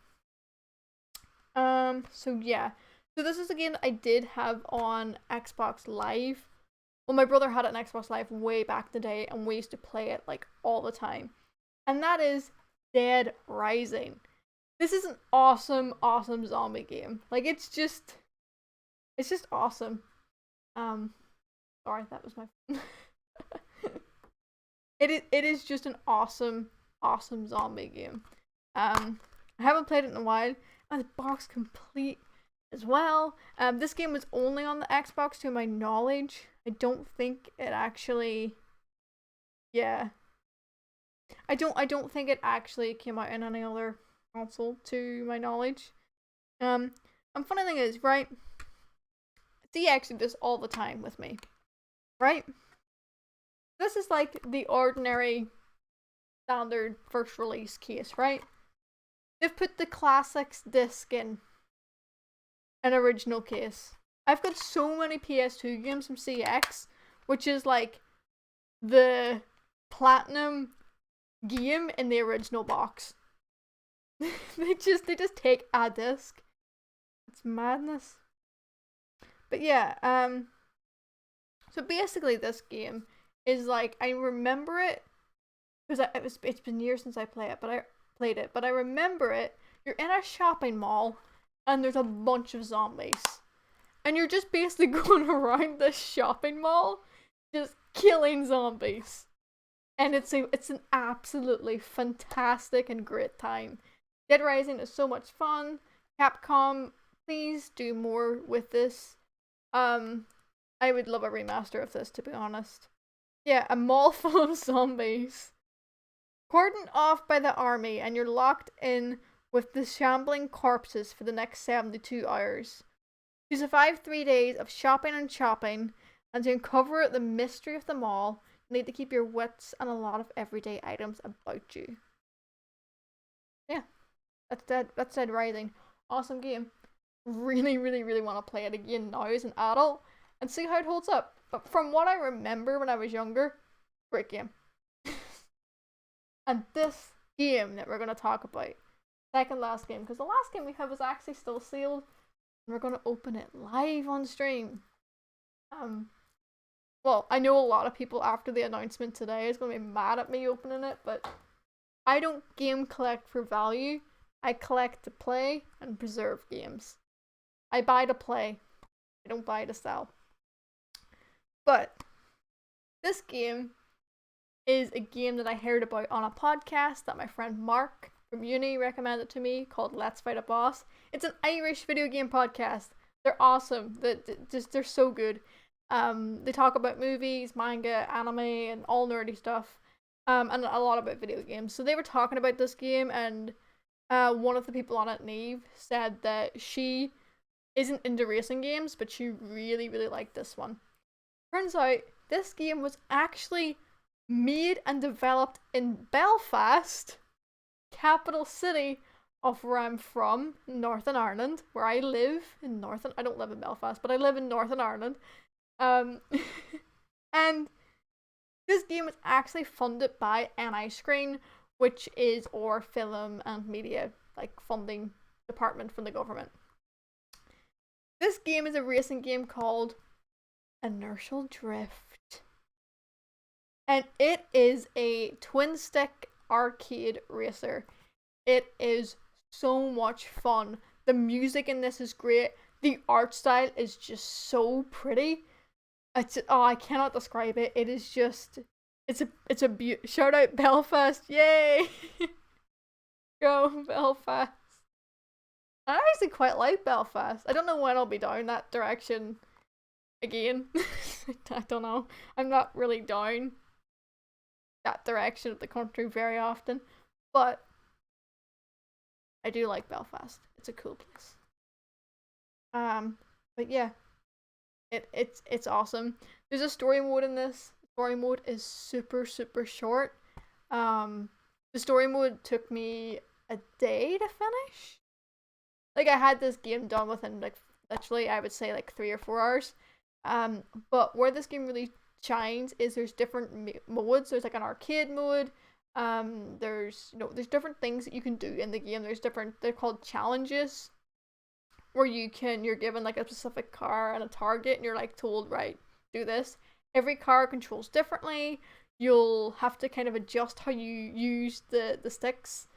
So yeah. So this is a game that I did have on Xbox Live. Well, my brother had it on Xbox Live way back in the day, and we used to play it like all the time. And that is Dead Rising. This is an awesome, awesome zombie game. Like, it's just awesome. Sorry, that was my It is just an awesome, awesome zombie game. I haven't played it in a while, and it's box complete as well. This game was only on the Xbox to my knowledge. I don't think it actually, yeah. I don't think it actually came out in any other console to my knowledge. And funny thing is, right? See, actually does all the time with me, right? This is like the ordinary standard first release case, right? They've put the classics disc in an original case. I've got so many PS2 games from CX, which is like the platinum game in the original box. they just take a disc. It's madness. But yeah, so basically this game is like, I remember it because it's been years since I played it, but I remember it. You're in a shopping mall and there's a bunch of zombies, And you're just basically going around this shopping mall, just killing zombies. And it's an absolutely fantastic and great time. Dead Rising is so much fun. Capcom, please do more with this. I would love a remaster of this, to be honest. Yeah, a mall full of zombies. Cordoned off by the army, and you're locked in with the shambling corpses for the next 72 hours. To survive 3 days of shopping and chopping, and to uncover the mystery of the mall, you need to keep your wits and a lot of everyday items about you. Yeah, that's Dead Rising. Awesome game. Really, really, really want to play it again now as an adult and see how it holds up. But from what I remember when I was younger, great game. And this game that we're going to talk about, second last game, because the last game we have is actually still sealed, and we're going to open it live on stream. Well, I know a lot of people after the announcement today is going to be mad at me opening it, but I don't game collect for value. I collect to play and preserve games. I buy to play. I don't buy to sell. But this game is a game that I heard about on a podcast that my friend Mark from uni recommended to me called Let's Fight a Boss. It's an Irish video game podcast. They're awesome. They're so good. They talk about movies, manga, anime, and all nerdy stuff. And a lot about video games. So they were talking about this game, and one of the people on it, Neve, said that she isn't into racing games, but she really, really liked this one. Turns out this game was actually made and developed in Belfast, capital city of where I'm from, Northern Ireland, where I live in I don't live in Belfast, but I live in Northern Ireland. And this game was actually funded by NI Screen, which is our film and media funding department from the government. This game is a racing game called Inertial Drift. And it is a twin stick arcade racer. It is so much fun. The music in this is great. The art style is just so pretty. I cannot describe it. It is just, it's a shout out Belfast, yay! Go Belfast. I actually quite like Belfast. I don't know when I'll be down that direction again. I don't know. I'm not really down that direction of the country very often, but I do like Belfast. It's a cool place. But yeah, it's awesome. There's a story mode in this. The story mode is super short. The story mode took me a day to finish. I had this game done within literally I would say 3 or 4 hours. But where this game really shines is there's different modes. There's an arcade mode. There's different things that you can do in the game. They're called challenges, where you're given a specific car and a target, and you're told, right, do this. Every car controls differently. You'll have to kind of adjust how you use the sticks,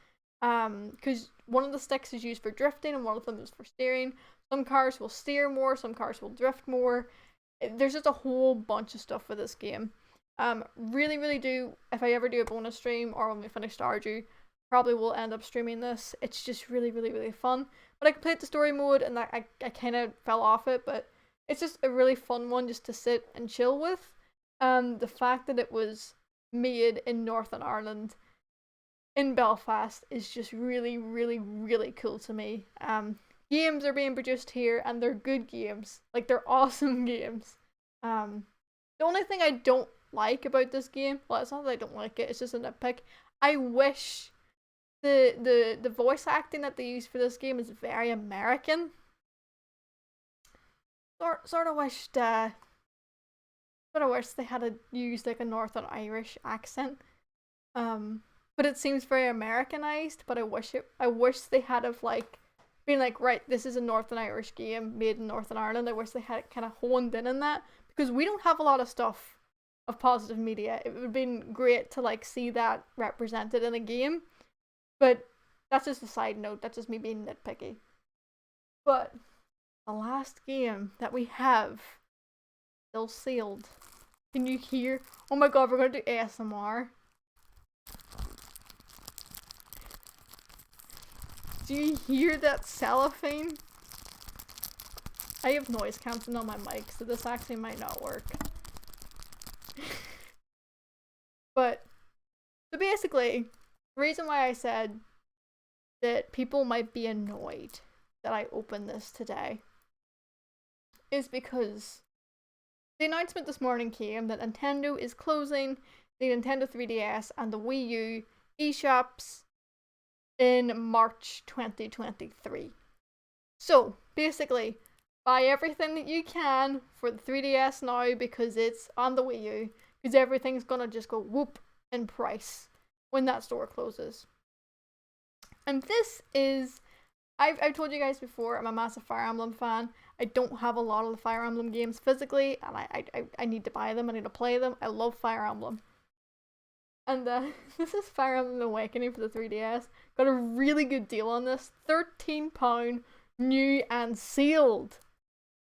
because one of the sticks is used for drifting and one of them is for steering. Some cars will steer more, some cars will drift more. There's just a whole bunch of stuff with this game. Really do, if I ever do a bonus stream or when we finish Stardew, probably will end up streaming this. It's just really fun. But I completed the story mode and I kind of fell off it, but it's just a really fun one just to sit and chill with. The fact that it was made in Northern Ireland, in Belfast, is just really cool to me. Games are being produced here and they're good games. They're awesome games. The only thing I don't like about this game, well, it's not that I don't like it, it's just a nitpick. I wish the voice acting that they use for this game is very American. Sort of wish they had used a Northern Irish accent. But it seems very Americanized. But I wish they had been right, this is a Northern Irish game made in Northern Ireland. I wish they had kind of honed in on that, because we don't have a lot of stuff of positive media. It would have been great to see that represented in a game. But that's just a side note. That's just me being nitpicky. But the last game that we have still sealed. Can you hear? Oh my god, we're gonna do ASMR. Do you hear that cellophane? I have noise cancelling on my mic, so this actually might not work. But, so basically, the reason why I said that people might be annoyed that I opened this today is because the announcement this morning came that Nintendo is closing the Nintendo 3DS and the Wii U eShops in March 2023. So, basically, buy everything that you can for the 3DS now because it's on the Wii U, because everything's gonna just go whoop in price when that store closes. And this is, I've told you guys before, I'm a massive Fire Emblem fan. I don't have a lot of the Fire Emblem games physically, and I need to buy them, I need to play them. I love Fire Emblem. And this is Fire Emblem Awakening for the 3DS. Got a really good deal on this. £13, new and sealed.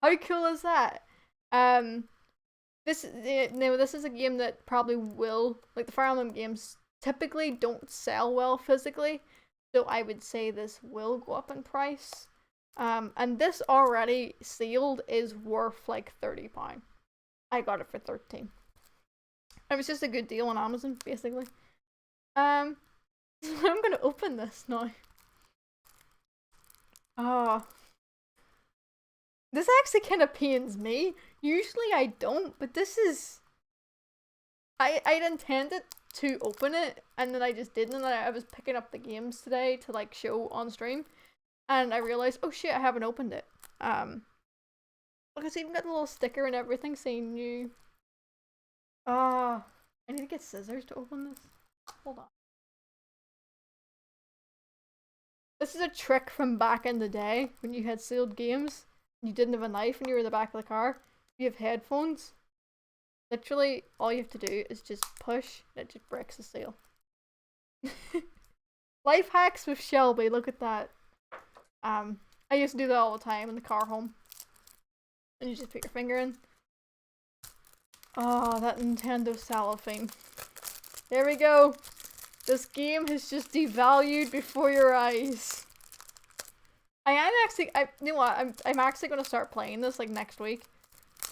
How cool is that? This is a game that probably will, like the Fire Emblem games typically don't sell well physically, so I would say this will go up in price. And this already sealed is worth like £30. I got it for 13. It was just a good deal on Amazon, basically. So I'm gonna open this now. Oh. This actually kind of pains me. Usually I don't, but this is... I'd intended to open it, and then I just didn't, and I was picking up the games today to like show on stream, and I realized, oh shit, I haven't opened it. Look, it's even got a little sticker and everything saying new. I need to get scissors to open this. Hold on. This is a trick from back in the day when you had sealed games. You didn't have a knife and you were in the back of the car. You have headphones. Literally, all you have to do is just push and it just breaks the seal. Life hacks with Shelby, look at that. I used to do that all the time in the car home. And you just put your finger in. Oh, that Nintendo cellophane. There we go. This game has just devalued before your eyes. I am actually, you know what, I'm actually gonna start playing this like next week,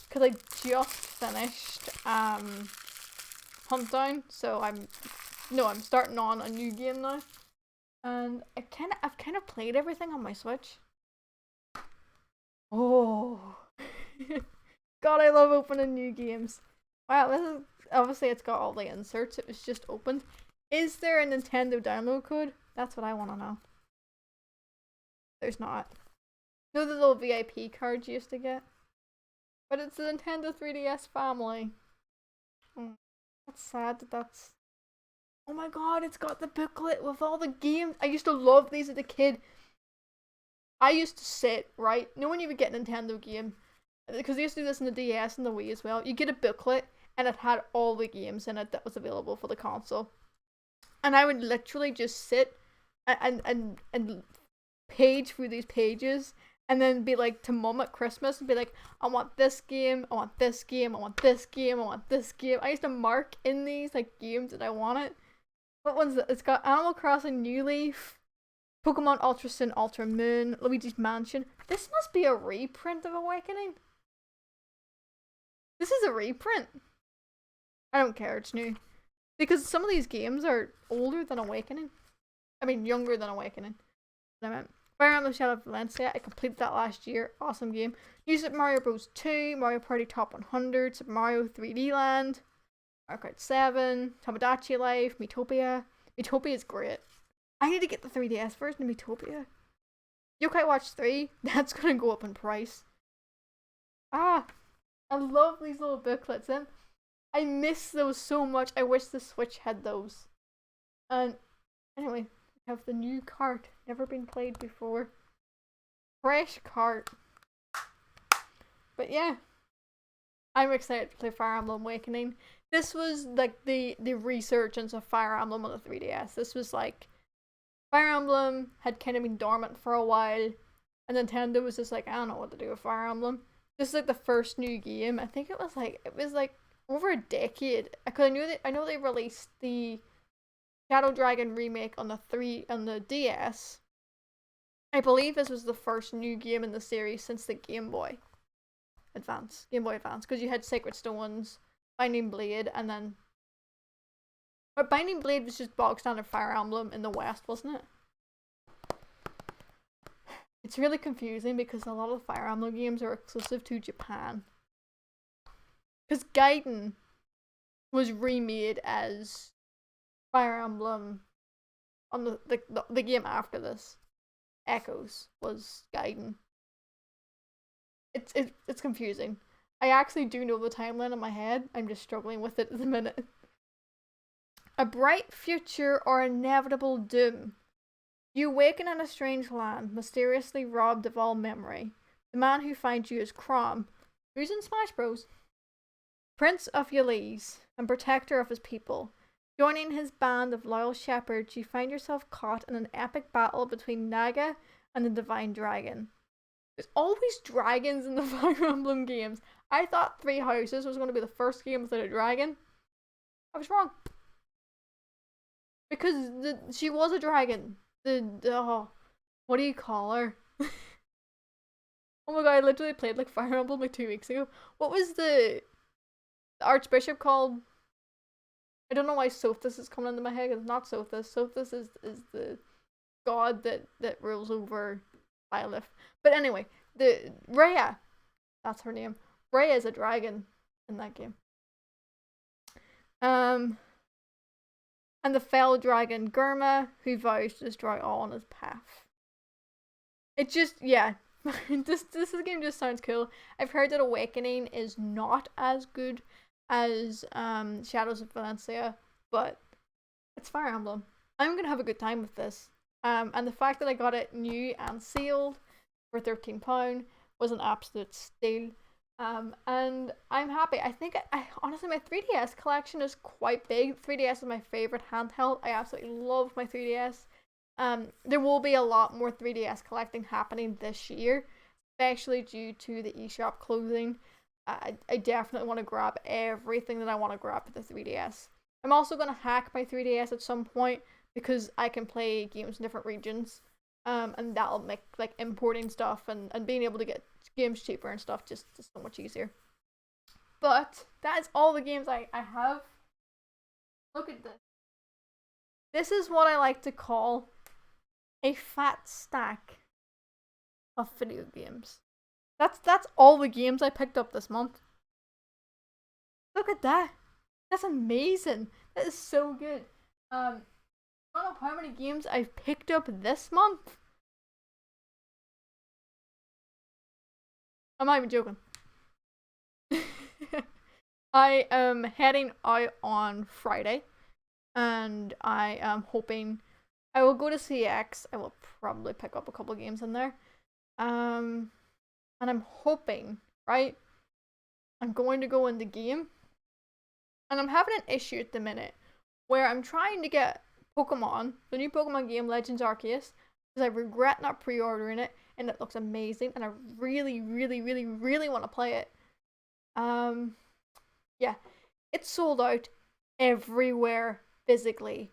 cause I just finished Huntline, so I'm starting on a new game now, and I've kind of played everything on my Switch. Oh, God, I love opening new games. Wow, this is obviously it's got all the inserts. It was just opened. Is there a Nintendo download code? That's what I want to know. There's not. You know the little VIP cards you used to get? But it's the Nintendo 3DS family. That's sad that that's... Oh my god, it's got the booklet with all the games. I used to love these as a kid. I used to sit, right? You know when you would get a Nintendo game? Because they used to do this in the DS and the Wii as well. You get a booklet and it had all the games in it that was available for the console. And I would literally just sit and page through these pages and then be like to mum at Christmas and be like, I want this game, I want this game, I want this game, I want this game. I used to mark in these like games that I wanted. What one's it? It's got Animal Crossing New Leaf, Pokemon Ultra Sun, Ultra Moon, Luigi's Mansion. This must be a reprint of Awakening. This is a reprint. I don't care, it's new. Because some of these games are older than Awakening. I mean, younger than Awakening. I meant Fire Emblem Shadow of Valencia, I completed that last year. Awesome game. New Super Mario Bros. 2, Mario Party Top 100, Super Mario 3D Land, Mario Kart 7, Tomodachi Life, Miitopia. Miitopia is great. I need to get the 3DS version of Miitopia. Yokai Watch 3, that's gonna go up in price. I love these little booklets. I miss those so much. I wish the Switch had those. And anyway, we have the new cart. Never been played before. Fresh cart. But yeah, I'm excited to play Fire Emblem Awakening. This was like the resurgence of Fire Emblem on the 3DS. This was like Fire Emblem had kind of been dormant for a while. and Nintendo was just like, I don't know what to do with Fire Emblem. This is like the first new game. I think it was like over a decade. Because I know they released the Shadow Dragon remake on the DS. I believe this was the first new game in the series since the Game Boy Advance, because you had Sacred Stones, Binding Blade, and then, but Binding Blade was just bog standard Fire Emblem in the West, wasn't it? It's really confusing because a lot of Fire Emblem games are exclusive to Japan. Because Gaiden was remade as Fire Emblem on the game after this. Echoes was Gaiden. It's confusing. I actually do know the timeline in my head. I'm just struggling with it at the minute. A bright future or inevitable doom. You awaken in a strange land, mysteriously robbed of all memory. The man who finds you is Chrom, who's in Smash Bros. Prince of Ylise, and protector of his people. Joining his band of loyal shepherds, you find yourself caught in an epic battle between Naga and the Divine Dragon. There's always dragons in the Fire Emblem games. I thought Three Houses was going to be the first game without a dragon. I was wrong. Because she was a dragon. What do you call her? Oh my god, I literally played like Fire Emblem like 2 weeks ago. What was the Archbishop called? I don't know why Sothis is coming into my head. It's not Sothis. Sothis is the god that rules over Byleth. But anyway, the Rhea, that's her name. Rhea is a dragon in that game. And the fell dragon Gurma, who vows to destroy all on his path. It just, yeah. this game just sounds cool. I've heard that Awakening is not as good as Shadows of Valencia, but it's Fire Emblem. I'm gonna have a good time with this. And the fact that I got it new and sealed for £13 was an absolute steal. And I'm happy. I think I honestly, my 3DS collection is quite big. 3DS is my favorite handheld. I absolutely love my 3DS. There will be a lot more 3DS collecting happening this year, especially due to the eShop closing. I definitely want to grab everything that I want to grab with the 3DS. I'm also going to hack my 3DS at some point because I can play games in different regions. And that'll make like importing stuff and being able to get games cheaper and stuff just so much easier. But that is all the games I have. Look at this. This is what I like to call a fat stack of video games. That's all the games I picked up this month. Look at that. That's amazing. That is so good. I don't know how many games I've picked up this month. I'm not even joking. I am heading out on Friday, and I am hoping I will go to CX. I will probably pick up a couple games in there. And I'm hoping, right? I'm going to go in the game, and I'm having an issue at the minute where I'm trying to get Pokemon, the new Pokemon game, Legends Arceus, because I regret not pre-ordering it, and it looks amazing, and I really, really, really, really want to play it. Yeah, it's sold out everywhere physically.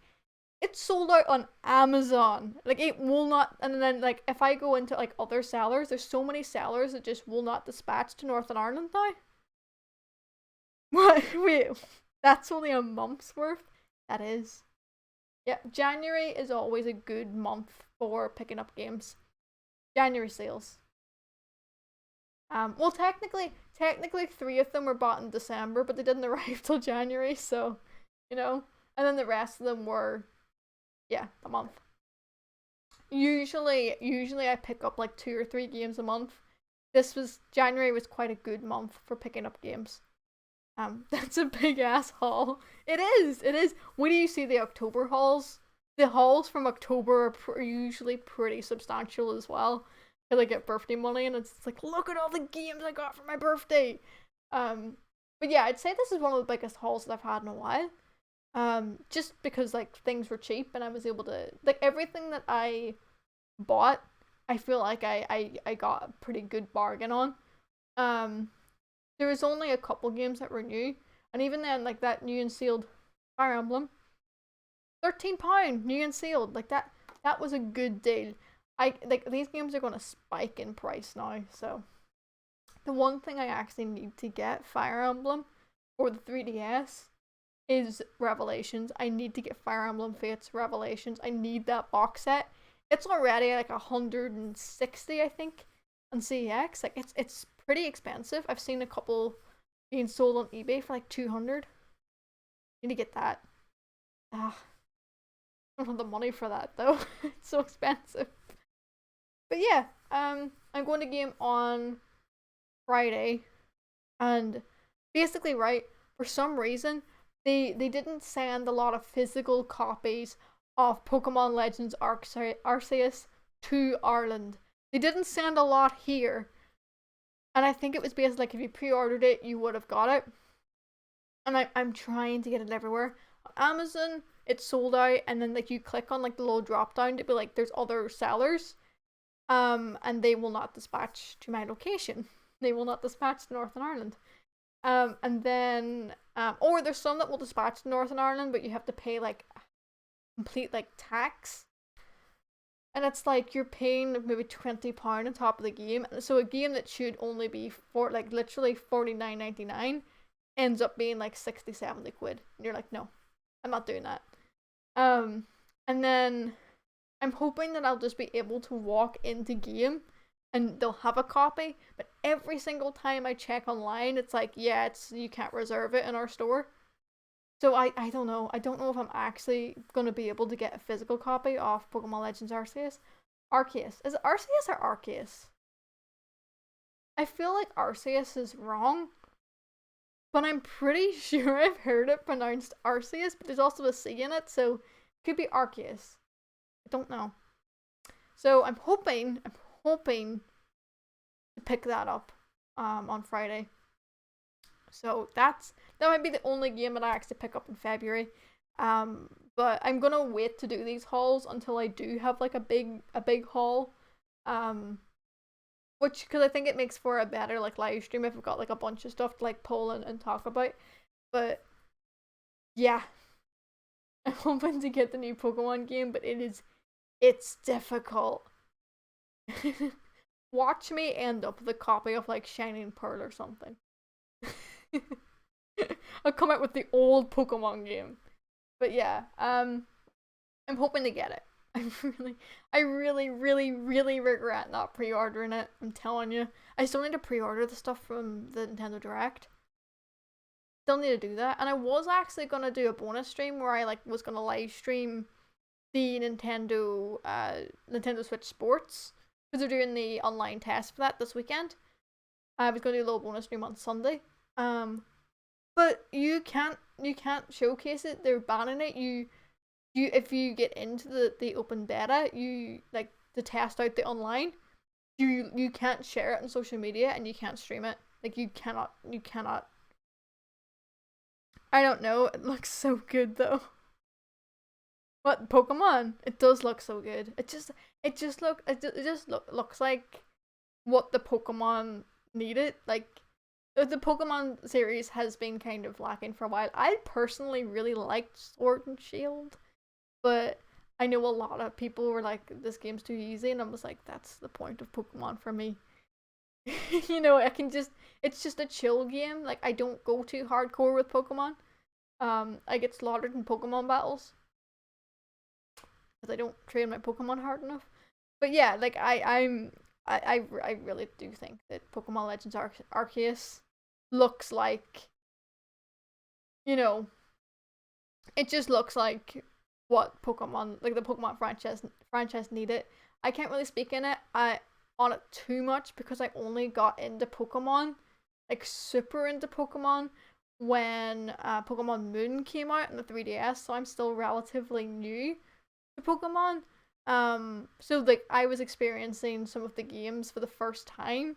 It's sold out on Amazon. Like, it will not, and then, like, if I go into, like, other sellers, there's so many sellers that just will not dispatch to Northern Ireland now. What? Wait, that's only a month's worth? That is. Yeah, January is always a good month for picking up games. January sales. Well, technically 3 of them were bought in December, but they didn't arrive till January, so, you know. And then the rest of them were, yeah, a month. Usually I pick up like 2 or 3 games a month. January was quite a good month for picking up games. That's a big ass haul. It is. When do you see the October hauls? The hauls from October are usually pretty substantial as well. Because I get birthday money, and it's like, look at all the games I got for my birthday. But yeah, I'd say this is one of the biggest hauls that I've had in a while. Just because like things were cheap, and I was able to, like, everything that I bought I feel like I got a pretty good bargain on. There was only a couple games that were new, and even then, like that new and sealed Fire Emblem, £13 new and sealed, like that was a good deal. I like these games are gonna spike in price now, so the one thing I actually need to get Fire Emblem for the 3DS is Revelations. I need to get Fire Emblem Fates Revelations. I need that box set. It's already like 160, I think, on CEX. Like it's pretty expensive. I've seen a couple being sold on eBay for like 200. Need to get that. I don't have the money for that though. It's so expensive. But yeah, I'm going to game on Friday, and basically, right, for some reason they didn't send a lot of physical copies of Pokemon Legends Arceus to Ireland. They didn't send a lot here, and I think it was basically like if you pre-ordered it, you would have got it. And I'm trying to get it everywhere. On Amazon, it's sold out, and then like you click on like the little drop down to be like there's other sellers, and they will not dispatch to my location. They will not dispatch to Northern Ireland. And then, or there's some that will dispatch to Northern Ireland, but you have to pay like complete like tax. And it's like you're paying maybe £20 on top of the game. So a game that should only be for like literally $49.99 ends up being like 60-70 quid. And you're like, no, I'm not doing that. And then I'm hoping that I'll just be able to walk into game and they'll have a copy, but every single time I check online, it's like, yeah, you can't reserve it in our store. So I don't know. I don't know if I'm actually going to be able to get a physical copy of Pokemon Legends Arceus. Arceus. Is it Arceus or Arceus? I feel like Arceus is wrong, but I'm pretty sure I've heard it pronounced Arceus, but there's also a C in it, so it could be Arceus. I don't know. So I'm hoping to pick that up on Friday. So that might be the only game that I actually pick up in February. But I'm gonna wait to do these hauls until I do have like a big haul. Which, because I think it makes for a better like live stream if I've got like a bunch of stuff to like pull and talk about. But yeah, I'm hoping to get the new Pokemon game, but it's difficult. Watch me end up with a copy of like Shining Pearl or something. I'll come out with the old Pokemon game. But yeah, I'm hoping to get it. I really regret not pre-ordering it. I'm telling you. I still need to pre-order the stuff from the Nintendo Direct. Still need to do that. And I was actually gonna do a bonus stream where I like was gonna live stream the Nintendo Switch Sports, because they're doing the online test for that this weekend. I was gonna do a little bonus stream on Sunday. But you can't showcase it. They're banning it. You if you get into the open beta, you like to test out the online, you can't share it on social media and you can't stream it. Like you cannot I don't know, it looks so good though. What, Pokemon? It does look so good. It just looks like what the Pokemon needed. Like the Pokemon series has been kind of lacking for a while. I personally really liked Sword and Shield, but I know a lot of people were like, this game's too easy, and I was like, that's the point of Pokemon for me. You know, it's just a chill game. Like, I don't go too hardcore with Pokemon. I get slaughtered in Pokemon battles because I don't train my Pokemon hard enough. But yeah, like I really do think that Pokemon Legends Arceus looks like, you know, it just looks like what Pokemon, like the Pokemon franchise needed. I can't really speak on it too much because I only got into Pokemon, like super into Pokemon, when Pokemon Moon came out on the 3DS, so I'm still relatively new to Pokemon. So like I was experiencing some of the games for the first time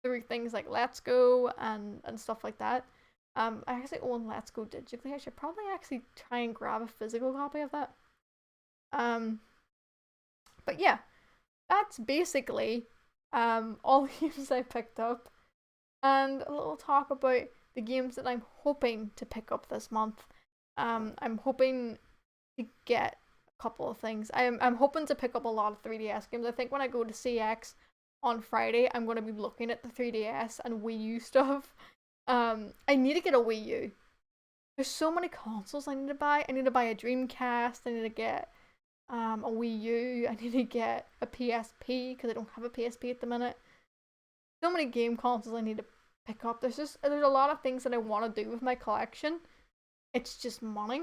through things like Let's Go and stuff like that. I actually own Let's Go digitally. I should probably actually try and grab a physical copy of that. But yeah, that's basically all the games I picked up, and a little talk about the games that I'm hoping to pick up this month. I'm hoping to get a couple of things. I'm hoping to pick up a lot of 3DS games. I think when I go to CX on Friday, I'm going to be looking at the 3DS and Wii U stuff. I need to get a Wii U. There's so many consoles I need to buy. I need to buy a Dreamcast. I need to get a Wii U. I need to get a PSP because I don't have a PSP at the minute. So many game consoles I need to pick up. There's a lot of things that I want to do with my collection. It's just money.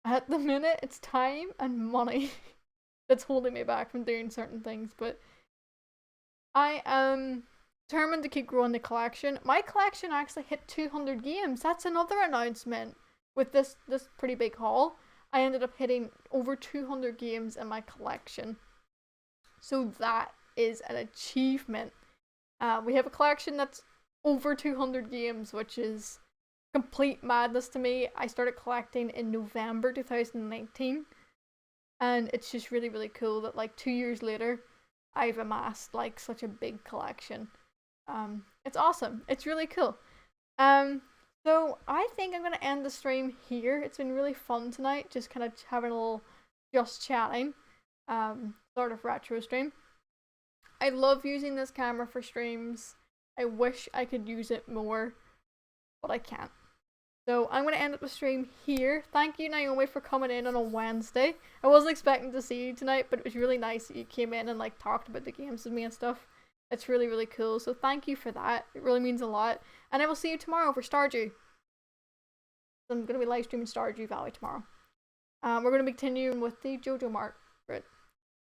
At the minute, it's time and money that's holding me back from doing certain things. But I am determined to keep growing the collection. My collection actually hit 200 games. That's another announcement with this pretty big haul. I ended up hitting over 200 games in my collection. So that is an achievement. We have a collection that's over 200 games, which is complete madness to me. I started collecting in November 2019, and it's just really, really cool that like 2 years later, I've amassed like such a big collection. It's awesome. It's really cool. So I think I'm gonna end the stream here. It's been really fun tonight, just kind of having a little just chatting, sort of retro stream. I love using this camera for streams. I wish I could use it more, but I can't. So I'm going to end up the stream here. Thank you, Naomi, for coming in on a Wednesday. I wasn't expecting to see you tonight, but it was really nice that you came in and like talked about the games with me and stuff. It's really, really cool. So thank you for that. It really means a lot. And I will see you tomorrow for Stardew. I'm going to be live streaming Stardew Valley tomorrow. We're going to be continuing with the JoJo Mart.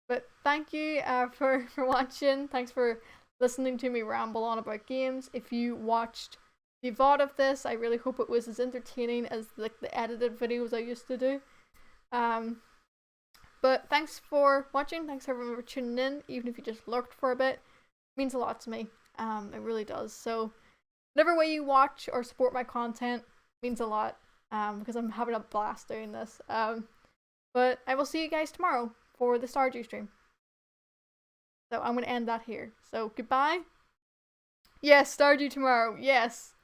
But thank you for watching. Thanks for listening to me ramble on about games. If you watched the VOD of this, I really hope it was as entertaining as like the edited videos I used to do. But thanks for watching. Thanks everyone for tuning in, even if you just lurked for a bit. It means a lot to me. It really does. So whatever way you watch or support my content means a lot. Because I'm having a blast doing this. But I will see you guys tomorrow for the Stardew stream. So I'm going to end that here. So goodbye. Yes, Stardew tomorrow. Yes.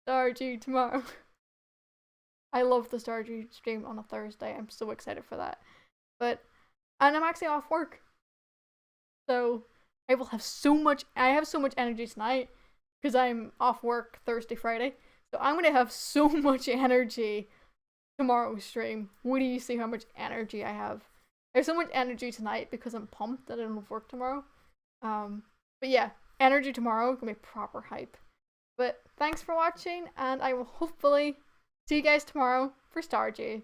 Stardew tomorrow. I love the Stardew stream on a Thursday. I'm so excited for that. And I'm actually off work. So I will have I have so much energy tonight because I'm off work Thursday, Friday. So I'm going to have so much energy tomorrow's stream. Wait till you see how much energy I have. I have so much energy tonight because I'm pumped that I don't have work tomorrow. But yeah, energy tomorrow is going to be proper hype. But thanks for watching, and I will hopefully see you guys tomorrow for Stardew.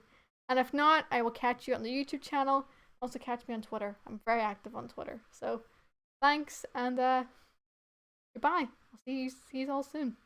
And if not, I will catch you on the YouTube channel. Also catch me on Twitter. I'm very active on Twitter. So thanks, and goodbye. I'll see you all soon.